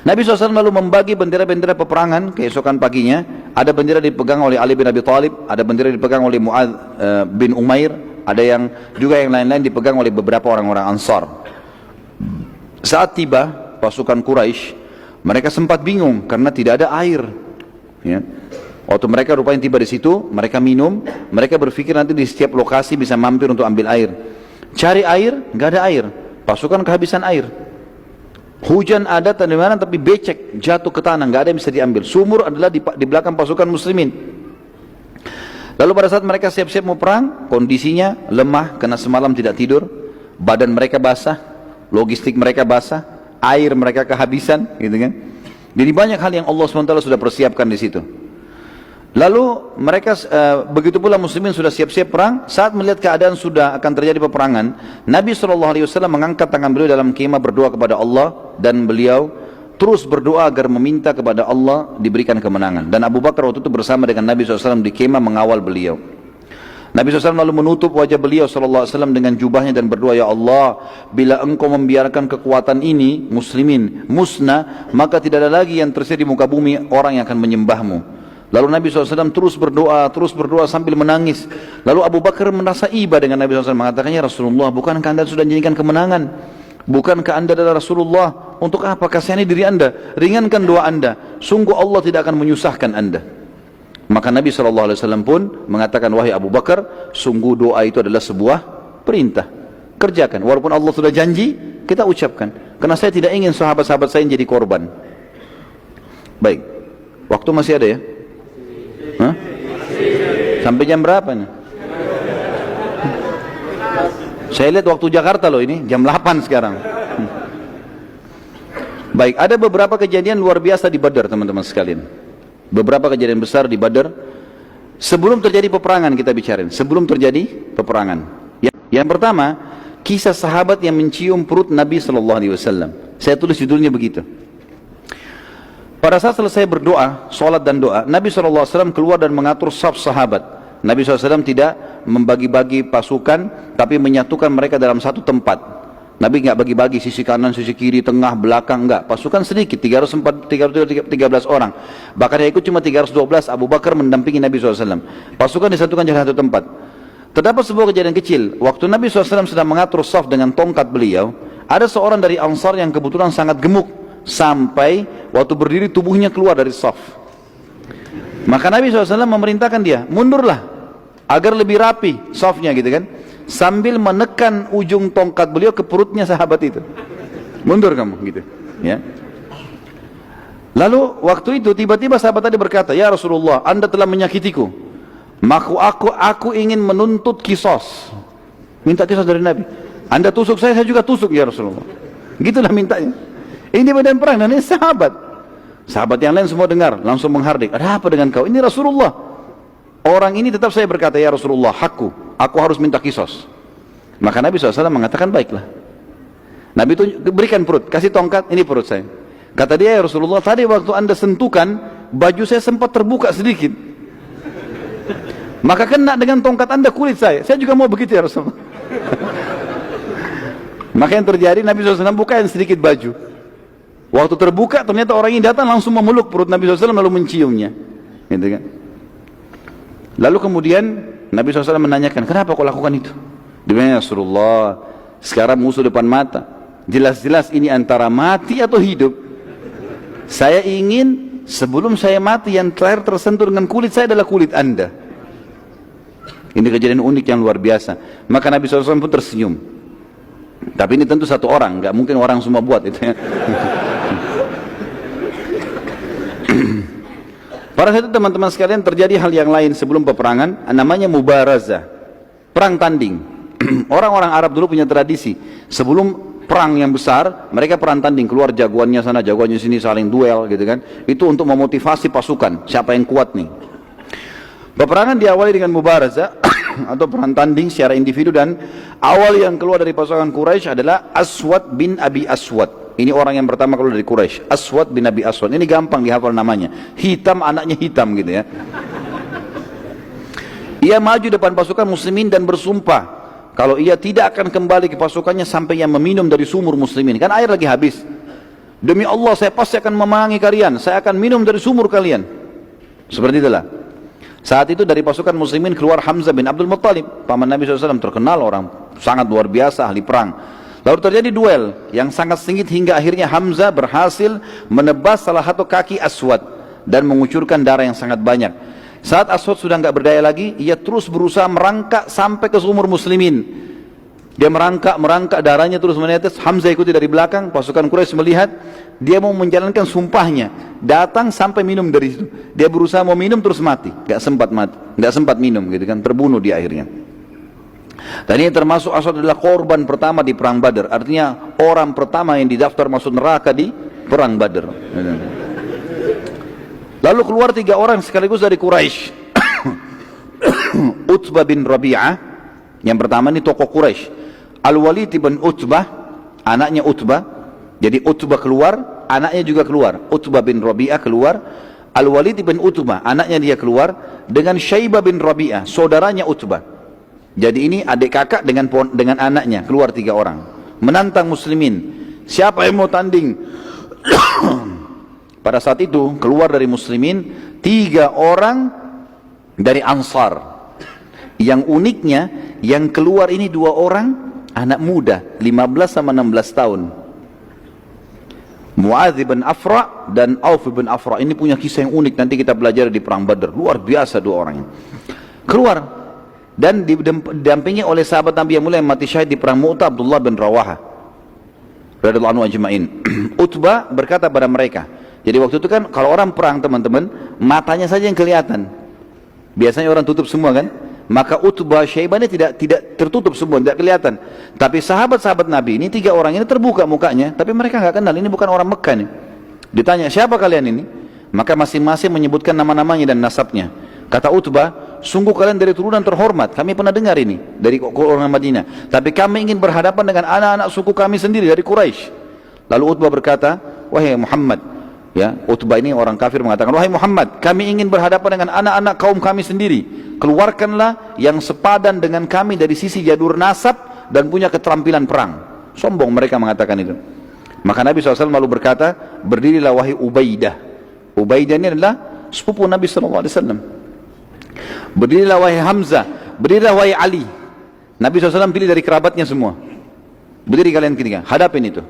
Nabi SAW lalu membagi bendera-bendera peperangan. Keesokan paginya ada bendera dipegang oleh Ali bin Abi Thalib, ada bendera dipegang oleh Mu'adz bin Umair, ada yang juga yang lain-lain dipegang oleh beberapa orang-orang Ansar. Saat tiba pasukan Quraisy, mereka sempat bingung karena tidak ada air. Ya. Waktu mereka rupanya tiba di situ, mereka minum, mereka berpikir nanti di setiap lokasi bisa mampir untuk ambil air. Cari air, nggak ada air. Pasukan kehabisan air. Hujan ada di mana tapi becek, jatuh ke tanah, nggak ada yang bisa diambil. Sumur adalah di belakang pasukan muslimin. Lalu pada saat mereka siap-siap mau perang, kondisinya lemah karena semalam tidak tidur, badan mereka basah, logistik mereka basah, air mereka kehabisan, gitu kan. Jadi banyak hal yang Allah SWT sudah persiapkan di situ. Lalu mereka begitu pula muslimin sudah siap-siap perang. Saat melihat keadaan sudah akan terjadi peperangan, Nabi SAW mengangkat tangan beliau dalam kemah berdoa kepada Allah, dan beliau terus berdoa agar meminta kepada Allah diberikan kemenangan. Dan Abu Bakar waktu itu bersama dengan Nabi SAW di kemah mengawal beliau. Nabi SAW lalu menutup wajah beliau SAW dengan jubahnya dan berdoa, ya Allah, bila engkau membiarkan kekuatan ini muslimin musnah, maka tidak ada lagi yang tersedia di muka bumi orang yang akan menyembahmu. Lalu Nabi SAW terus berdoa sambil menangis. Lalu Abu Bakar merasa iba dengan Nabi SAW, mengatakannya, Rasulullah, bukankah anda sudah menjanjikan kemenangan? Bukankah anda adalah Rasulullah? Untuk apa kasihani diri anda? Ringankan doa anda. Sungguh Allah tidak akan menyusahkan anda. Maka Nabi SAW pun mengatakan, wahai Abu Bakar, sungguh doa itu adalah sebuah perintah. Kerjakan. Walaupun Allah sudah janji, kita ucapkan. Karena saya tidak ingin sahabat-sahabat saya jadi korban. Baik. Waktu masih ada ya? Hah? Sampai jam berapa nih? Saya lihat waktu Jakarta loh ini, jam 8 sekarang. Baik, ada beberapa kejadian luar biasa di Badar teman-teman sekalian. Beberapa kejadian besar di Badar. Sebelum terjadi peperangan kita bicarain, sebelum terjadi peperangan. Yang pertama, kisah sahabat yang mencium perut Nabi SAW. Saya tulis judulnya begitu. Pada saat selesai berdoa, sholat dan doa, Nabi SAW keluar dan mengatur saf sahabat. Nabi SAW tidak membagi-bagi pasukan, tapi menyatukan mereka dalam satu tempat. Nabi nggak bagi-bagi sisi kanan, sisi kiri, tengah, belakang, enggak. Pasukan sedikit, 313 orang. Bahkan yang ikut cuma 312, Abu Bakar mendampingi Nabi SAW. Pasukan disatukan di satu tempat. Terdapat sebuah kejadian kecil. Waktu Nabi SAW sedang mengatur saf dengan tongkat beliau, ada seorang dari Ansar yang kebetulan sangat gemuk. Sampai waktu berdiri tubuhnya keluar dari saf. Maka Nabi SAW memerintahkan dia, mundurlah agar lebih rapi safnya gitu kan, sambil menekan ujung tongkat beliau ke perutnya sahabat itu. Mundur kamu gitu ya. Lalu waktu itu tiba-tiba sahabat tadi berkata, ya Rasulullah, anda telah menyakitiku, maka aku ingin menuntut kisos. Minta kisos dari Nabi. Anda tusuk saya juga tusuk ya Rasulullah. Gitulah mintanya. Ini medan perang dan ini sahabat. Sahabat yang lain semua dengar, langsung menghardik. Ada apa dengan kau? Ini Rasulullah. Orang ini tetap saya berkata, ya Rasulullah, aku harus minta kisos. Maka Nabi SAW mengatakan, baiklah. Nabi itu berikan perut, kasih tongkat, ini perut saya. Kata dia, ya Rasulullah, tadi waktu anda sentuhkan, baju saya sempat terbuka sedikit. Maka kena dengan tongkat anda kulit saya juga mau begitu ya Rasulullah. Maka yang terjadi, Nabi SAW bukain sedikit baju. Waktu terbuka ternyata orang ini datang langsung memeluk perut Nabi SAW lalu menciumnya. Gitu kan? Lalu kemudian Nabi SAW menanyakan, kenapa kau lakukan itu? Dia bilang, ya Rasulullah, sekarang musuh depan mata. Jelas-jelas ini antara mati atau hidup. Saya ingin sebelum saya mati yang terakhir tersentuh dengan kulit saya adalah kulit Anda. Ini kejadian unik yang luar biasa. Maka Nabi SAW pun tersenyum. Tapi ini tentu satu orang, nggak mungkin orang semua buat itu ya. Pada saat itu teman-teman sekalian terjadi hal yang lain sebelum peperangan, namanya mubarazah, perang tanding. Orang-orang Arab dulu punya tradisi, sebelum perang yang besar, mereka perang tanding, keluar jagoannya sana, jagoannya sini, saling duel gitu kan. Itu untuk memotivasi pasukan, siapa yang kuat nih. Peperangan diawali dengan mubarazah atau perang tanding secara individu, dan awal yang keluar dari pasukan Quraisy adalah Aswad bin Abi Aswad. Ini orang yang pertama keluar dari Quraisy, Aswad bin Abi Aswad. Ini gampang dihafal namanya, hitam anaknya hitam gitu ya. Ia maju depan pasukan muslimin dan bersumpah kalau ia tidak akan kembali ke pasukannya sampai ia meminum dari sumur muslimin. Kan air lagi habis. Demi Allah saya pasti akan memenangi kalian, saya akan minum dari sumur kalian. Seperti itulah. Saat itu dari pasukan muslimin keluar Hamzah bin Abdul Muttalib, paman Nabi SAW, terkenal orang sangat luar biasa, ahli perang. Lalu terjadi duel yang sangat sengit hingga akhirnya Hamzah berhasil menebas salah satu kaki Aswad dan mengucurkan darah yang sangat banyak. Saat Aswad sudah nggak berdaya lagi, ia terus berusaha merangkak sampai ke sumur muslimin. Dia merangkak, darahnya terus menetes. Hamzah ikuti dari belakang. Pasukan Quraisy melihat dia mau menjalankan sumpahnya, datang sampai minum dari situ. Dia berusaha mau minum terus mati, nggak sempat minum gitu kan, terbunuh dia akhirnya. Dan ini termasuk Aswad adalah korban pertama di perang Badar. Artinya orang pertama yang didaftar masuk neraka di perang Badar. Lalu keluar 3 orang sekaligus dari Quraisy. Utbah bin Rabi'ah, yang pertama ini tokoh Quraisy. Al-Walid bin Utbah, anaknya Utbah. Jadi Utbah keluar, anaknya juga keluar. Utbah bin Rabi'ah keluar. Al-Walid bin Utbah, anaknya dia keluar. Dengan Syaibah bin Rabi'ah, saudaranya Utbah. Jadi ini adik kakak dengan anaknya, keluar 3 orang menantang muslimin. Siapa yang mau tanding? Pada saat itu keluar dari muslimin 3 orang dari Ansar. Yang uniknya yang keluar ini 2 orang anak muda, 15 sama 16 tahun. Muadz bin Afra dan Auf bin Afra. Ini punya kisah yang unik, nanti kita belajar di perang Badar. Luar biasa 2 orang ini. Keluar dan didampingi oleh sahabat Nabi yang mulia yang mati syahid di perang Mu'tah, Abdullah bin Rawaha radhiyallahu anhu ajma'in. Utbah berkata pada mereka, jadi waktu itu kan kalau orang perang teman-teman, matanya saja yang kelihatan, biasanya orang tutup semua kan, maka Utbah, Syaibah ini tidak tertutup semua, tidak kelihatan. Tapi sahabat-sahabat Nabi ini 3 orang ini terbuka mukanya, tapi mereka nggak kenal, ini bukan orang Mekah nih. Ditanya, siapa kalian ini? Maka masing-masing menyebutkan nama-namanya dan nasabnya. Kata Utbah, sungguh kalian dari turunan terhormat, kami pernah dengar ini dari orang Madinah, tapi kami ingin berhadapan dengan anak-anak suku kami sendiri dari Quraisy. Lalu Utbah berkata, wahai Muhammad, ya, Utbah ini orang kafir mengatakan, wahai Muhammad, kami ingin berhadapan dengan anak-anak kaum kami sendiri, keluarkanlah yang sepadan dengan kami dari sisi jalur nasab dan punya keterampilan perang. Sombong mereka mengatakan itu. Maka Nabi SAW lalu berkata, berdirilah wahai Ubaidah. Ubaidah ini adalah sepupu Nabi SAW. Berdirilah wahai Hamzah, berdirilah wahai Ali. Nabi SAW pilih dari kerabatnya semua. Berdiri kalian ketiga, hadapin itu.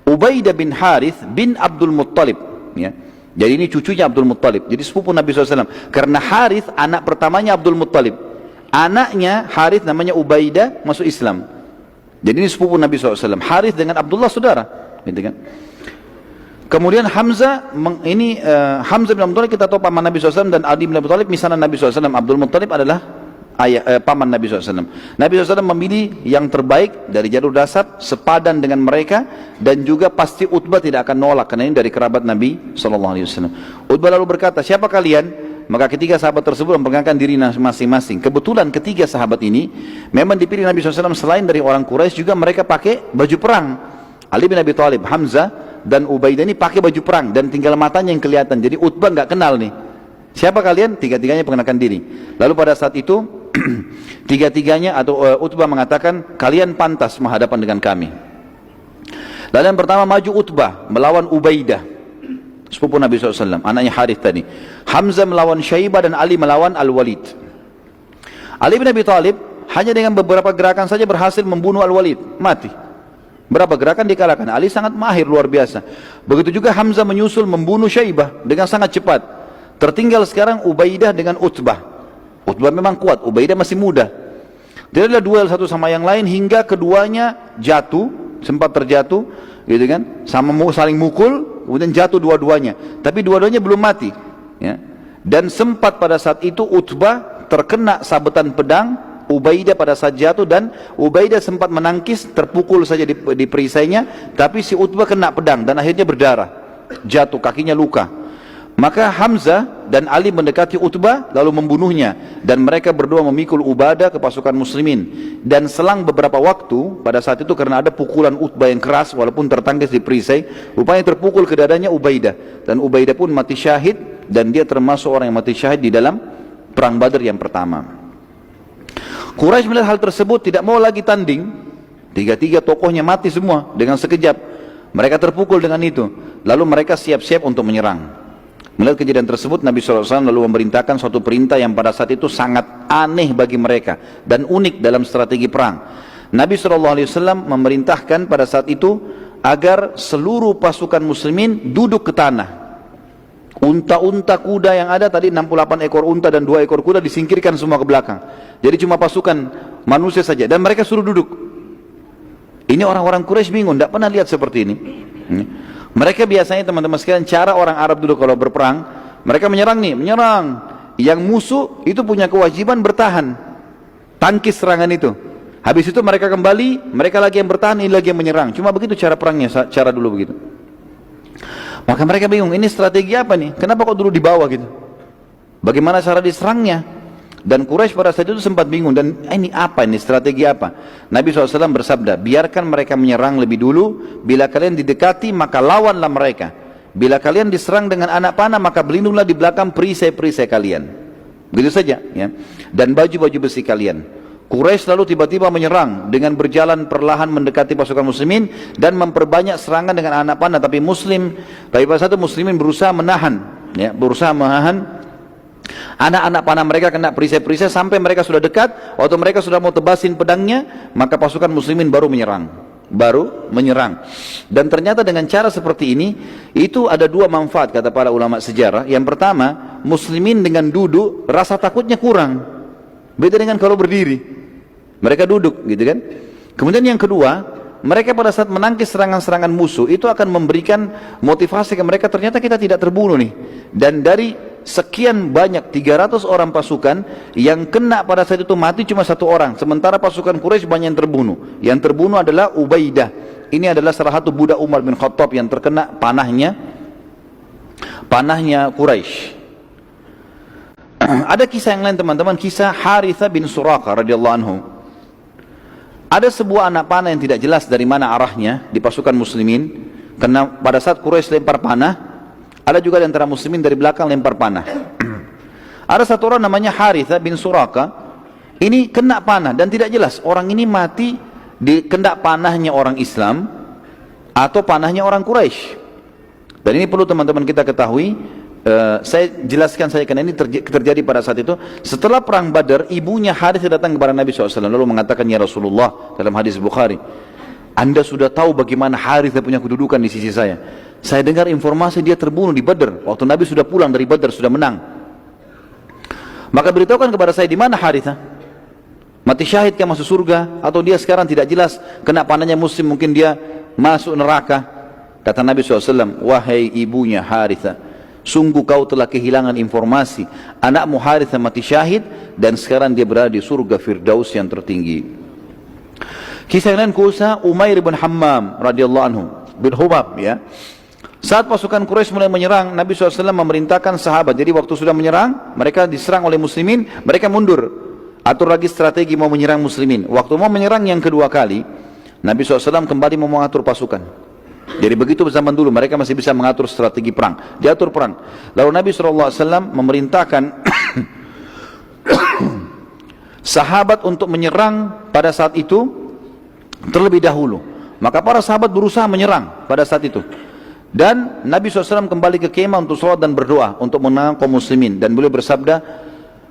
Ubaidah bin Harith bin Abdul Muttalib, ya. Jadi ini cucunya Abdul Muttalib, jadi sepupu Nabi SAW. Karena Harith anak pertamanya Abdul Muttalib, anaknya Harith namanya Ubaidah masuk Islam. Jadi ini sepupu Nabi SAW. Harith dengan Abdullah saudara, gitu kan. Kemudian Hamzah, Hamzah bin Abdul Muttalib kita tahu paman Nabi SAW, dan Adi bin Abi Thalib misalnya Nabi SAW. Abdul Muttalib adalah paman Nabi SAW. Nabi SAW memilih yang terbaik dari jalur dasar, sepadan dengan mereka, dan juga pasti Utbah tidak akan nolak karena ini dari kerabat Nabi SAW. Utbah lalu berkata, siapa kalian? Maka ketiga sahabat tersebut memperkenalkan diri masing-masing. Kebetulan ketiga sahabat ini memang dipilih Nabi SAW selain dari orang Quraisy, juga mereka pakai baju perang. Ali bin Abi Thalib, Hamzah dan Ubaidah ini pakai baju perang dan tinggal matanya yang kelihatan. Jadi Utbah nggak kenal nih. Siapa kalian? Tiga-tiganya perkenalkan diri. Lalu pada saat itu tiga-tiganya atau Utbah mengatakan, kalian pantas menghadapan dengan kami. Lalu yang pertama maju Utbah melawan Ubaidah, sepupu Nabi SAW, anaknya Harith tadi. Hamzah melawan Syaibah dan Ali melawan Al-Walid. Ali bin Abi Thalib hanya dengan beberapa gerakan saja berhasil membunuh Al-Walid, mati. Berapa gerakan dikalahkan. Ali sangat mahir, luar biasa. Begitu juga Hamzah menyusul membunuh Syaibah dengan sangat cepat. Tertinggal sekarang Ubaidah dengan Utbah. Utbah memang kuat, Ubaidah masih muda. Dia adalah duel satu sama yang lain hingga keduanya jatuh, sempat terjatuh, gitu kan? Saling mukul, kemudian jatuh dua-duanya. Tapi dua-duanya belum mati, ya. Dan sempat pada saat itu Utbah terkena sabetan pedang Ubaidah pada saat jatuh, dan Ubaidah sempat menangkis, terpukul saja di perisainya, tapi si Utbah kena pedang dan akhirnya berdarah, jatuh, kakinya luka. Maka Hamzah dan Ali mendekati Utbah lalu membunuhnya, dan mereka berdua memikul Ubadah ke pasukan muslimin. Dan selang beberapa waktu pada saat itu, karena ada pukulan Utbah yang keras walaupun tertangkis di perisai, rupanya terpukul ke dadanya Ubaidah, dan Ubaidah pun mati syahid, dan dia termasuk orang yang mati syahid di dalam perang Badar yang pertama. Quraisy melihat hal tersebut tidak mau lagi tanding. Tiga-tiga tokohnya mati semua dengan sekejap. Mereka terpukul dengan itu. Lalu mereka siap-siap untuk menyerang. Melihat kejadian tersebut, Nabi SAW lalu memerintahkan suatu perintah yang pada saat itu sangat aneh bagi mereka dan unik dalam strategi perang. Nabi SAW memerintahkan pada saat itu agar seluruh pasukan muslimin duduk ke tanah. Unta-unta kuda yang ada tadi, 68 ekor unta dan 2 ekor kuda, disingkirkan semua ke belakang. Jadi cuma pasukan manusia saja, dan mereka suruh duduk. Ini orang-orang Quraisy bingung, tidak pernah lihat seperti ini. Mereka biasanya, teman-teman sekalian, cara orang Arab dulu kalau berperang, mereka menyerang nih, menyerang. Yang musuh itu punya kewajiban bertahan, tangkis serangan itu. Habis itu mereka kembali, mereka lagi yang bertahan, ini lagi yang menyerang. Cuma begitu cara perangnya, cara dulu begitu. Maka mereka bingung, ini strategi apa nih? Kenapa kok dulu di bawah gitu? Bagaimana cara diserangnya? Dan Quraisy pada saat itu sempat bingung, dan ini apa, ini strategi apa? Nabi SAW bersabda, biarkan mereka menyerang lebih dulu, bila kalian didekati maka lawanlah mereka. Bila kalian diserang dengan anak panah maka berlindunglah di belakang perisai-perisai kalian. Begitu saja, ya. Dan baju-baju besi kalian. Quraisy lalu tiba-tiba menyerang dengan berjalan perlahan mendekati pasukan muslimin dan memperbanyak serangan dengan anak panah. Tapi pada saat itu muslimin berusaha menahan, ya, anak-anak panah mereka kena perisai-perisai sampai mereka sudah dekat. Waktu mereka sudah mau tebasin pedangnya, maka pasukan muslimin baru menyerang. Dan ternyata dengan cara seperti ini, itu ada dua manfaat kata para ulama sejarah. Yang pertama, muslimin dengan duduk rasa takutnya kurang, beda dengan kalau berdiri. Mereka duduk, gitu kan. Kemudian yang kedua, mereka pada saat menangkis serangan-serangan musuh itu akan memberikan motivasi ke mereka, ternyata kita tidak terbunuh nih. Dan dari sekian banyak 300 orang pasukan yang kena pada saat itu mati cuma 1 orang, sementara pasukan Quraisy banyak yang terbunuh. Yang terbunuh adalah Ubaidah. Ini adalah salah satu budak Umar bin Khattab yang terkena panahnya Quraisy. Ada kisah yang lain, teman-teman, kisah Harithah bin Suraqah radhiyallahu anhu. Ada sebuah anak panah yang tidak jelas dari mana arahnya di pasukan muslimin, karena pada saat Quraisy lempar panah, ada juga di antara muslimin dari belakang lempar panah. Ada satu orang namanya Harithah bin Suraqah, ini kena panah dan tidak jelas orang ini mati di kena panahnya orang Islam atau panahnya orang Quraisy. Dan ini perlu teman-teman kita ketahui. Saya jelaskan saja karena ini terjadi pada saat itu. Setelah perang Badar, ibunya Harithah datang kepada Nabi SAW lalu mengatakan, ya Rasulullah, dalam hadis Bukhari, Anda sudah tahu bagaimana Harithah punya kedudukan di sisi saya. Saya dengar informasi dia terbunuh di Badar waktu Nabi sudah pulang dari Badar, sudah menang. Maka beritahukan kepada saya, di mana Harithah? Mati syahid kah, masuk surga, atau dia sekarang tidak jelas kena panahnya muslim, mungkin dia masuk neraka. Kata Nabi SAW, wahai ibunya Harithah, sungguh kau telah kehilangan informasi. Anakmu Harithah mati syahid dan sekarang dia berada di surga Firdaus yang tertinggi. Kisah yang lain, kisah Umair bin Hammam radhiyallahu anhu bin Hubab, ya. Saat pasukan Quraisy mulai menyerang, Nabi SAW memerintahkan sahabat. Jadi waktu sudah menyerang, mereka diserang oleh muslimin, mereka mundur. Atur lagi strategi mau menyerang muslimin. Waktu mau menyerang yang kedua kali, Nabi SAW kembali mau mengatur pasukan. Jadi begitu zaman dulu mereka masih bisa mengatur strategi perang, diatur perang. Lalu Nabi SAW memerintahkan sahabat untuk menyerang pada saat itu terlebih dahulu. Maka para sahabat berusaha menyerang pada saat itu. Dan Nabi SAW kembali ke kemah untuk sholat dan berdoa untuk menang kaum muslimin. Dan beliau bersabda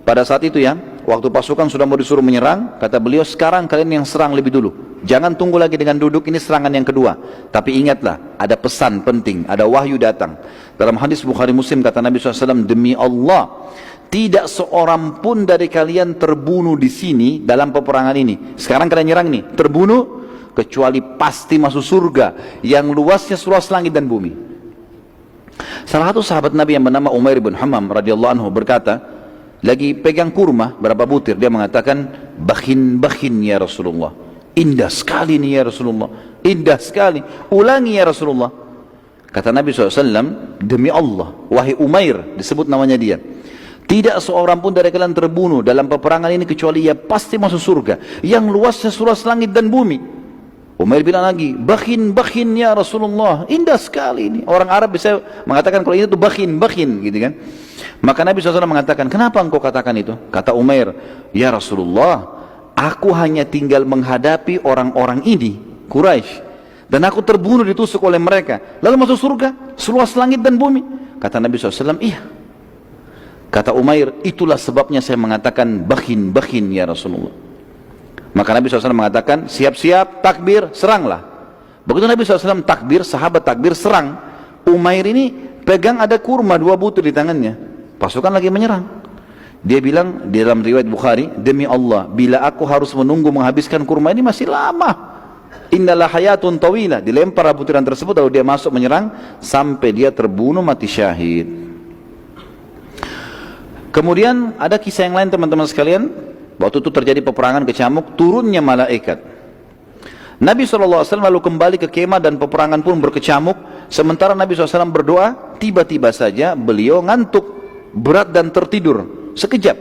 pada saat itu ya, waktu pasukan sudah mau disuruh menyerang, kata beliau, sekarang kalian yang serang lebih dulu. Jangan tunggu lagi dengan duduk, ini serangan yang kedua. Tapi ingatlah, ada pesan penting, ada wahyu datang. Dalam hadis Bukhari Muslim kata Nabi SAW, demi Allah, tidak seorang pun dari kalian terbunuh di sini dalam peperangan ini. Sekarang kalian nyerang nih, terbunuh, kecuali pasti masuk surga yang luasnya seluas langit dan bumi. Salah satu sahabat Nabi yang bernama Umair bin Hammam radhiyallahu anhu berkata, lagi pegang kurma berapa butir, dia mengatakan, bakhin ya Rasulullah, indah sekali nih ya Rasulullah, indah sekali, ulangi ya Rasulullah. Kata Nabi SAW, demi Allah, wahai Umair, disebut namanya dia, tidak seorang pun dari kalian terbunuh dalam peperangan ini kecuali ia pasti masuk surga yang luasnya seluas langit dan bumi. Umair bilang lagi, bakhin ya Rasulullah, indah sekali ini. Orang Arab bisa mengatakan kalau ini tuh bakhin gitu kan. Maka Nabi SAW mengatakan, kenapa engkau katakan itu? Kata Umair, ya Rasulullah, aku hanya tinggal menghadapi orang-orang ini, Quraisy, dan aku terbunuh ditusuk oleh mereka, lalu masuk surga seluas langit dan bumi. Kata Nabi SAW, iya. Kata Umair, itulah sebabnya saya mengatakan bakhin ya Rasulullah. Maka Nabi SAW mengatakan, siap-siap, takbir, seranglah. Begitu Nabi SAW takbir, sahabat takbir, serang. Umair ini pegang ada kurma 2 butir di tangannya. Pasukan lagi menyerang. Dia bilang di dalam riwayat Bukhari, demi Allah, bila aku harus menunggu menghabiskan kurma ini masih lama. Innalah hayatun tawila. Dilempar butiran tersebut, lalu dia masuk menyerang sampai dia terbunuh mati syahid. Kemudian ada kisah yang lain teman-teman sekalian. Waktu itu terjadi peperangan kecamuk, turunnya malaikat. Nabi SAW lalu kembali ke kemah dan peperangan pun berkecamuk. Sementara Nabi SAW berdoa, tiba-tiba saja beliau ngantuk, berat dan tertidur. Sekejap.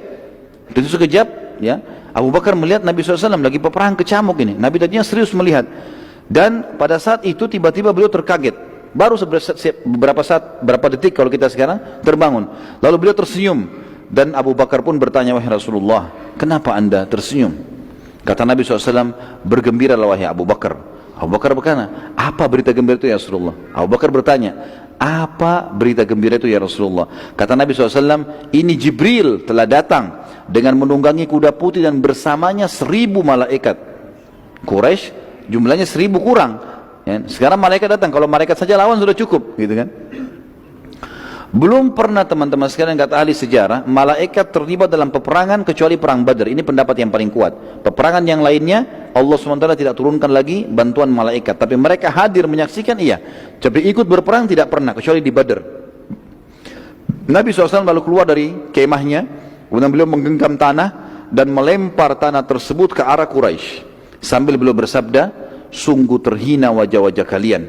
Itu sekejap, ya. Abu Bakar melihat Nabi SAW lagi peperangan kecamuk ini. Nabi tadinya serius melihat. Dan pada saat itu tiba-tiba beliau terkaget. Baru beberapa detik kalau kita sekarang terbangun. Lalu beliau tersenyum. Dan Abu Bakar pun bertanya, wahai Rasulullah, kenapa anda tersenyum? Kata Nabi SAW, bergembiralah wahai Abu Bakar. Abu Bakar berkata, apa berita gembira itu ya Rasulullah? Abu Bakar bertanya, apa berita gembira itu ya Rasulullah? Kata Nabi SAW, ini Jibril telah datang dengan menunggangi kuda putih dan bersamanya 1000 malaikat. Quraisy jumlahnya 1000 kurang. Ya, sekarang malaikat datang, kalau malaikat saja lawan sudah cukup, gitu kan? Belum pernah teman-teman sekalian, kata ahli sejarah, malaikat terlibat dalam peperangan kecuali perang Badar. Ini pendapat yang paling kuat. Peperangan yang lainnya Allah SWT tidak turunkan lagi bantuan malaikat, tapi mereka hadir menyaksikan, iya. Tapi ikut berperang tidak pernah kecuali di Badar. Nabi SAW lalu keluar dari kemahnya, kemudian beliau menggenggam tanah dan melempar tanah tersebut ke arah Quraisy sambil beliau bersabda, sungguh terhina wajah-wajah kalian.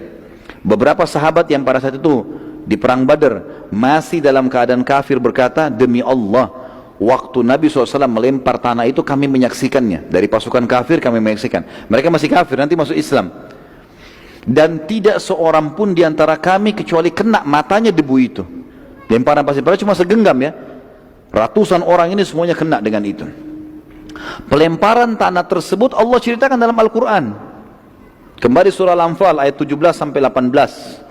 Beberapa sahabat yang pada saat itu di perang Badar masih dalam keadaan kafir berkata, demi Allah, waktu Nabi SAW melempar tanah itu kami menyaksikannya. Dari pasukan kafir kami menyaksikan. Mereka masih kafir, nanti masuk Islam. Dan tidak seorang pun diantara kami kecuali kena matanya debu itu. Lemparan pasir, padahal cuma segenggam ya. Ratusan orang ini semuanya kena dengan itu. Pelemparan tanah tersebut Allah ceritakan dalam Al-Quran. Kembali surah Al-Anfal ayat 17 sampai 18.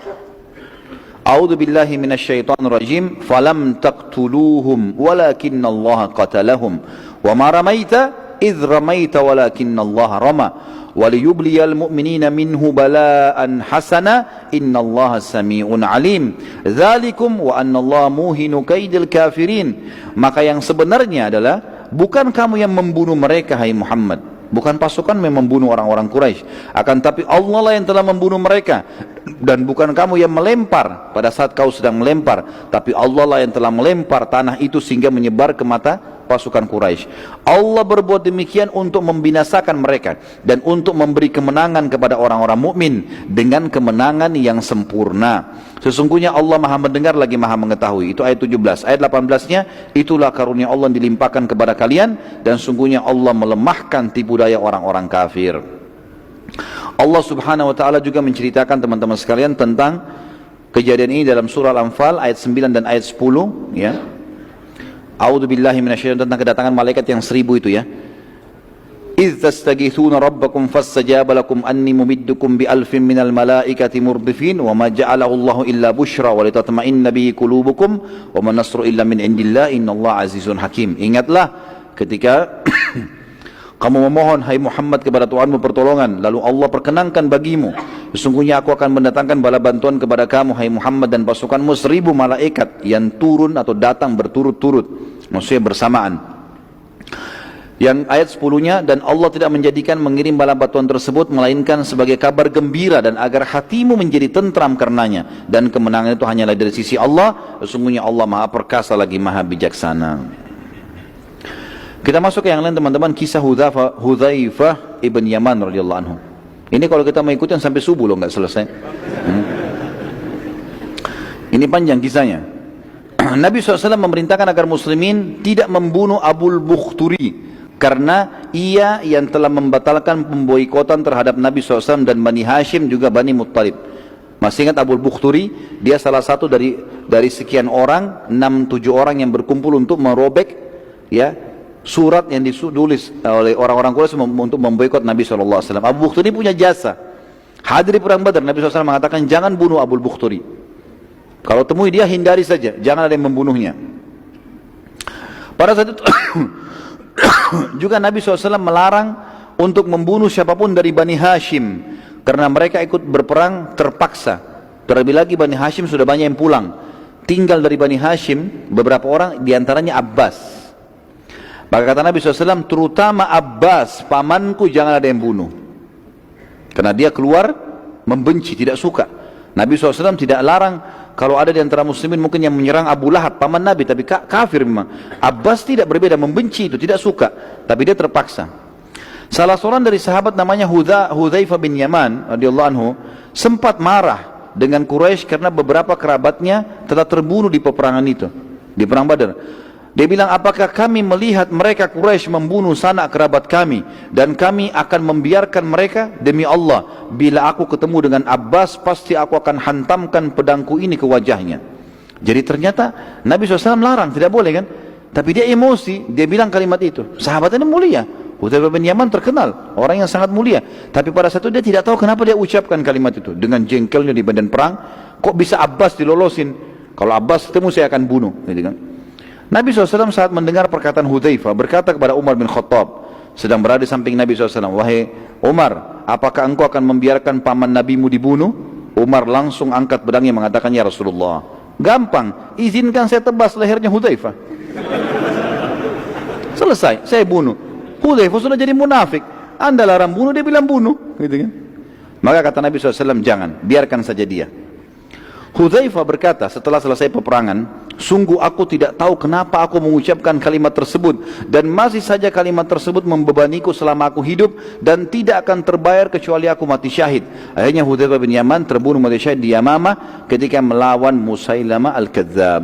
A'udzu billahi minasyaitonir rajim. Falam taqtuluhum walakinallaha qatalahum wa ma ramaita idz ramaita walakinallaha rama waliyubliyal mu'minina minhu bala'an hasana innallaha sami'un alim. Dzalikum wa annallaha muhinu kaidil kafirin. Maka yang sebenarnya adalah bukan kamu yang membunuh mereka hai Muhammad, bukan pasukan yang membunuh orang-orang Quraisy, akan tapi Allah lah yang telah membunuh mereka. Dan bukan kamu yang melempar pada saat kau sedang melempar, tapi Allah lah yang telah melempar tanah itu sehingga menyebar ke mata pasukan Quraisy. Allah berbuat demikian untuk membinasakan mereka dan untuk memberi kemenangan kepada orang-orang mukmin dengan kemenangan yang sempurna. Sesungguhnya Allah Maha mendengar lagi Maha mengetahui. Itu ayat 17. Ayat 18-nya, itulah karunia Allah yang dilimpahkan kepada kalian dan sungguhnya Allah melemahkan tipu daya orang-orang kafir. Allah Subhanahu wa taala juga menceritakan teman-teman sekalian tentang kejadian ini dalam surah Al-Anfal ayat 9 dan ayat 10 ya. A'udzu billahi minasyaitonir rajim, tentang kedatangan malaikat yang 1000 itu ya. إذ تستغيثون ربكم فاستجاب لكم أني ممدكم بألف من الملائكة مردفين وما جعله الله إلا بشرى ولتطمئن به قلوبكم وما النصر إلا من عند الله إن الله عزيز حكيم. Ingatlah ketika kamu memohon, hai Muhammad, kepada Tuhanmu pertolongan, lalu Allah perkenankan bagimu, sesungguhnya aku akan mendatangkan bala bantuan kepada kamu, hai Muhammad, dan pasukanmu 1000 malaikat yang turun atau datang berturut-turut, maksudnya bersamaan. Yang ayat 10-nya, dan Allah tidak menjadikan mengirim bala bantuan tersebut melainkan sebagai kabar gembira dan agar hatimu menjadi tentram karenanya, dan kemenangan itu hanyalah dari sisi Allah, sesungguhnya Allah Maha Perkasa lagi Maha Bijaksana. Kita masuk ke yang lain teman-teman, kisah Hudzaifah ibn Yaman radhiyallahu anhu. Ini kalau kita mau ikutin sampai subuh loh, nggak selesai. Ini panjang kisahnya. Nabi SAW memerintahkan agar muslimin tidak membunuh Abul Bukhturi karena ia yang telah membatalkan pemboikotan terhadap Nabi SAW dan Bani Hashim juga Bani Muttalib. Masih ingat Abul Bukhturi? Dia salah satu dari sekian orang, 6-7 orang yang berkumpul untuk merobek ya surat yang ditulis oleh orang-orang Quraisy untuk memboikot Nabi SAW. Abu Bukhturi punya jasa. Hadir di perang Badar, Nabi SAW mengatakan jangan bunuh Abul Bukhturi. Kalau temui dia hindari saja, jangan ada yang membunuhnya. Pada saat itu juga Nabi SAW melarang untuk membunuh siapapun dari Bani Hashim karena mereka ikut berperang terpaksa. Terlebih lagi Bani Hashim sudah banyak yang pulang. Tinggal dari Bani Hashim beberapa orang, diantaranya Abbas. Maka kata Nabi SAW, terutama Abbas, pamanku, jangan ada yang bunuh. Karena dia keluar membenci, tidak suka. Nabi SAW tidak larang. Kalau ada di antara muslimin mungkin yang menyerang Abu Lahab, paman Nabi, tapi kafir memang. Abbas tidak berbeda, membenci itu, tidak suka. Tapi dia terpaksa. Salah seorang dari sahabat namanya Hudzaifah bin Yaman radhiyallahu anhu sempat marah dengan Quraisy karena beberapa kerabatnya telah terbunuh di peperangan itu, di perang Badar. Dia bilang, apakah kami melihat mereka Quraisy membunuh sanak kerabat kami dan kami akan membiarkan mereka? Demi Allah, bila aku ketemu dengan Abbas, pasti aku akan hantamkan pedangku ini ke wajahnya. Jadi ternyata Nabi SAW larang, tidak boleh kan? Tapi dia emosi, dia bilang kalimat itu. Sahabatnya mulia, Hudzaifah bin Yaman terkenal, orang yang sangat mulia. Tapi pada saat itu dia tidak tahu kenapa dia ucapkan kalimat itu. Dengan jengkelnya di badan perang, kok bisa Abbas dilolosin? Kalau Abbas ketemu saya akan bunuh, gitu kan? Nabi SAW saat mendengar perkataan Hudzaifah berkata kepada Umar bin Khattab, sedang berada di samping Nabi SAW, wahai Umar, apakah engkau akan membiarkan paman nabimu dibunuh? Umar langsung angkat pedangnya mengatakan, ya Rasulullah, gampang, izinkan saya tebas lehernya Hudzaifah. Selesai, saya bunuh. Hudzaifah sudah jadi munafik, anda larang bunuh, dia bilang bunuh, gitu kan? Maka kata Nabi SAW, jangan, biarkan saja dia. Hudzaifah berkata setelah selesai peperangan, sungguh aku tidak tahu kenapa aku mengucapkan kalimat tersebut dan masih saja kalimat tersebut membebaniku selama aku hidup dan tidak akan terbayar kecuali aku mati syahid. Akhirnya Hudzaifah bin Yaman terbunuh mati syahid di Yamamah ketika melawan Musailamah al-Kadzdzab.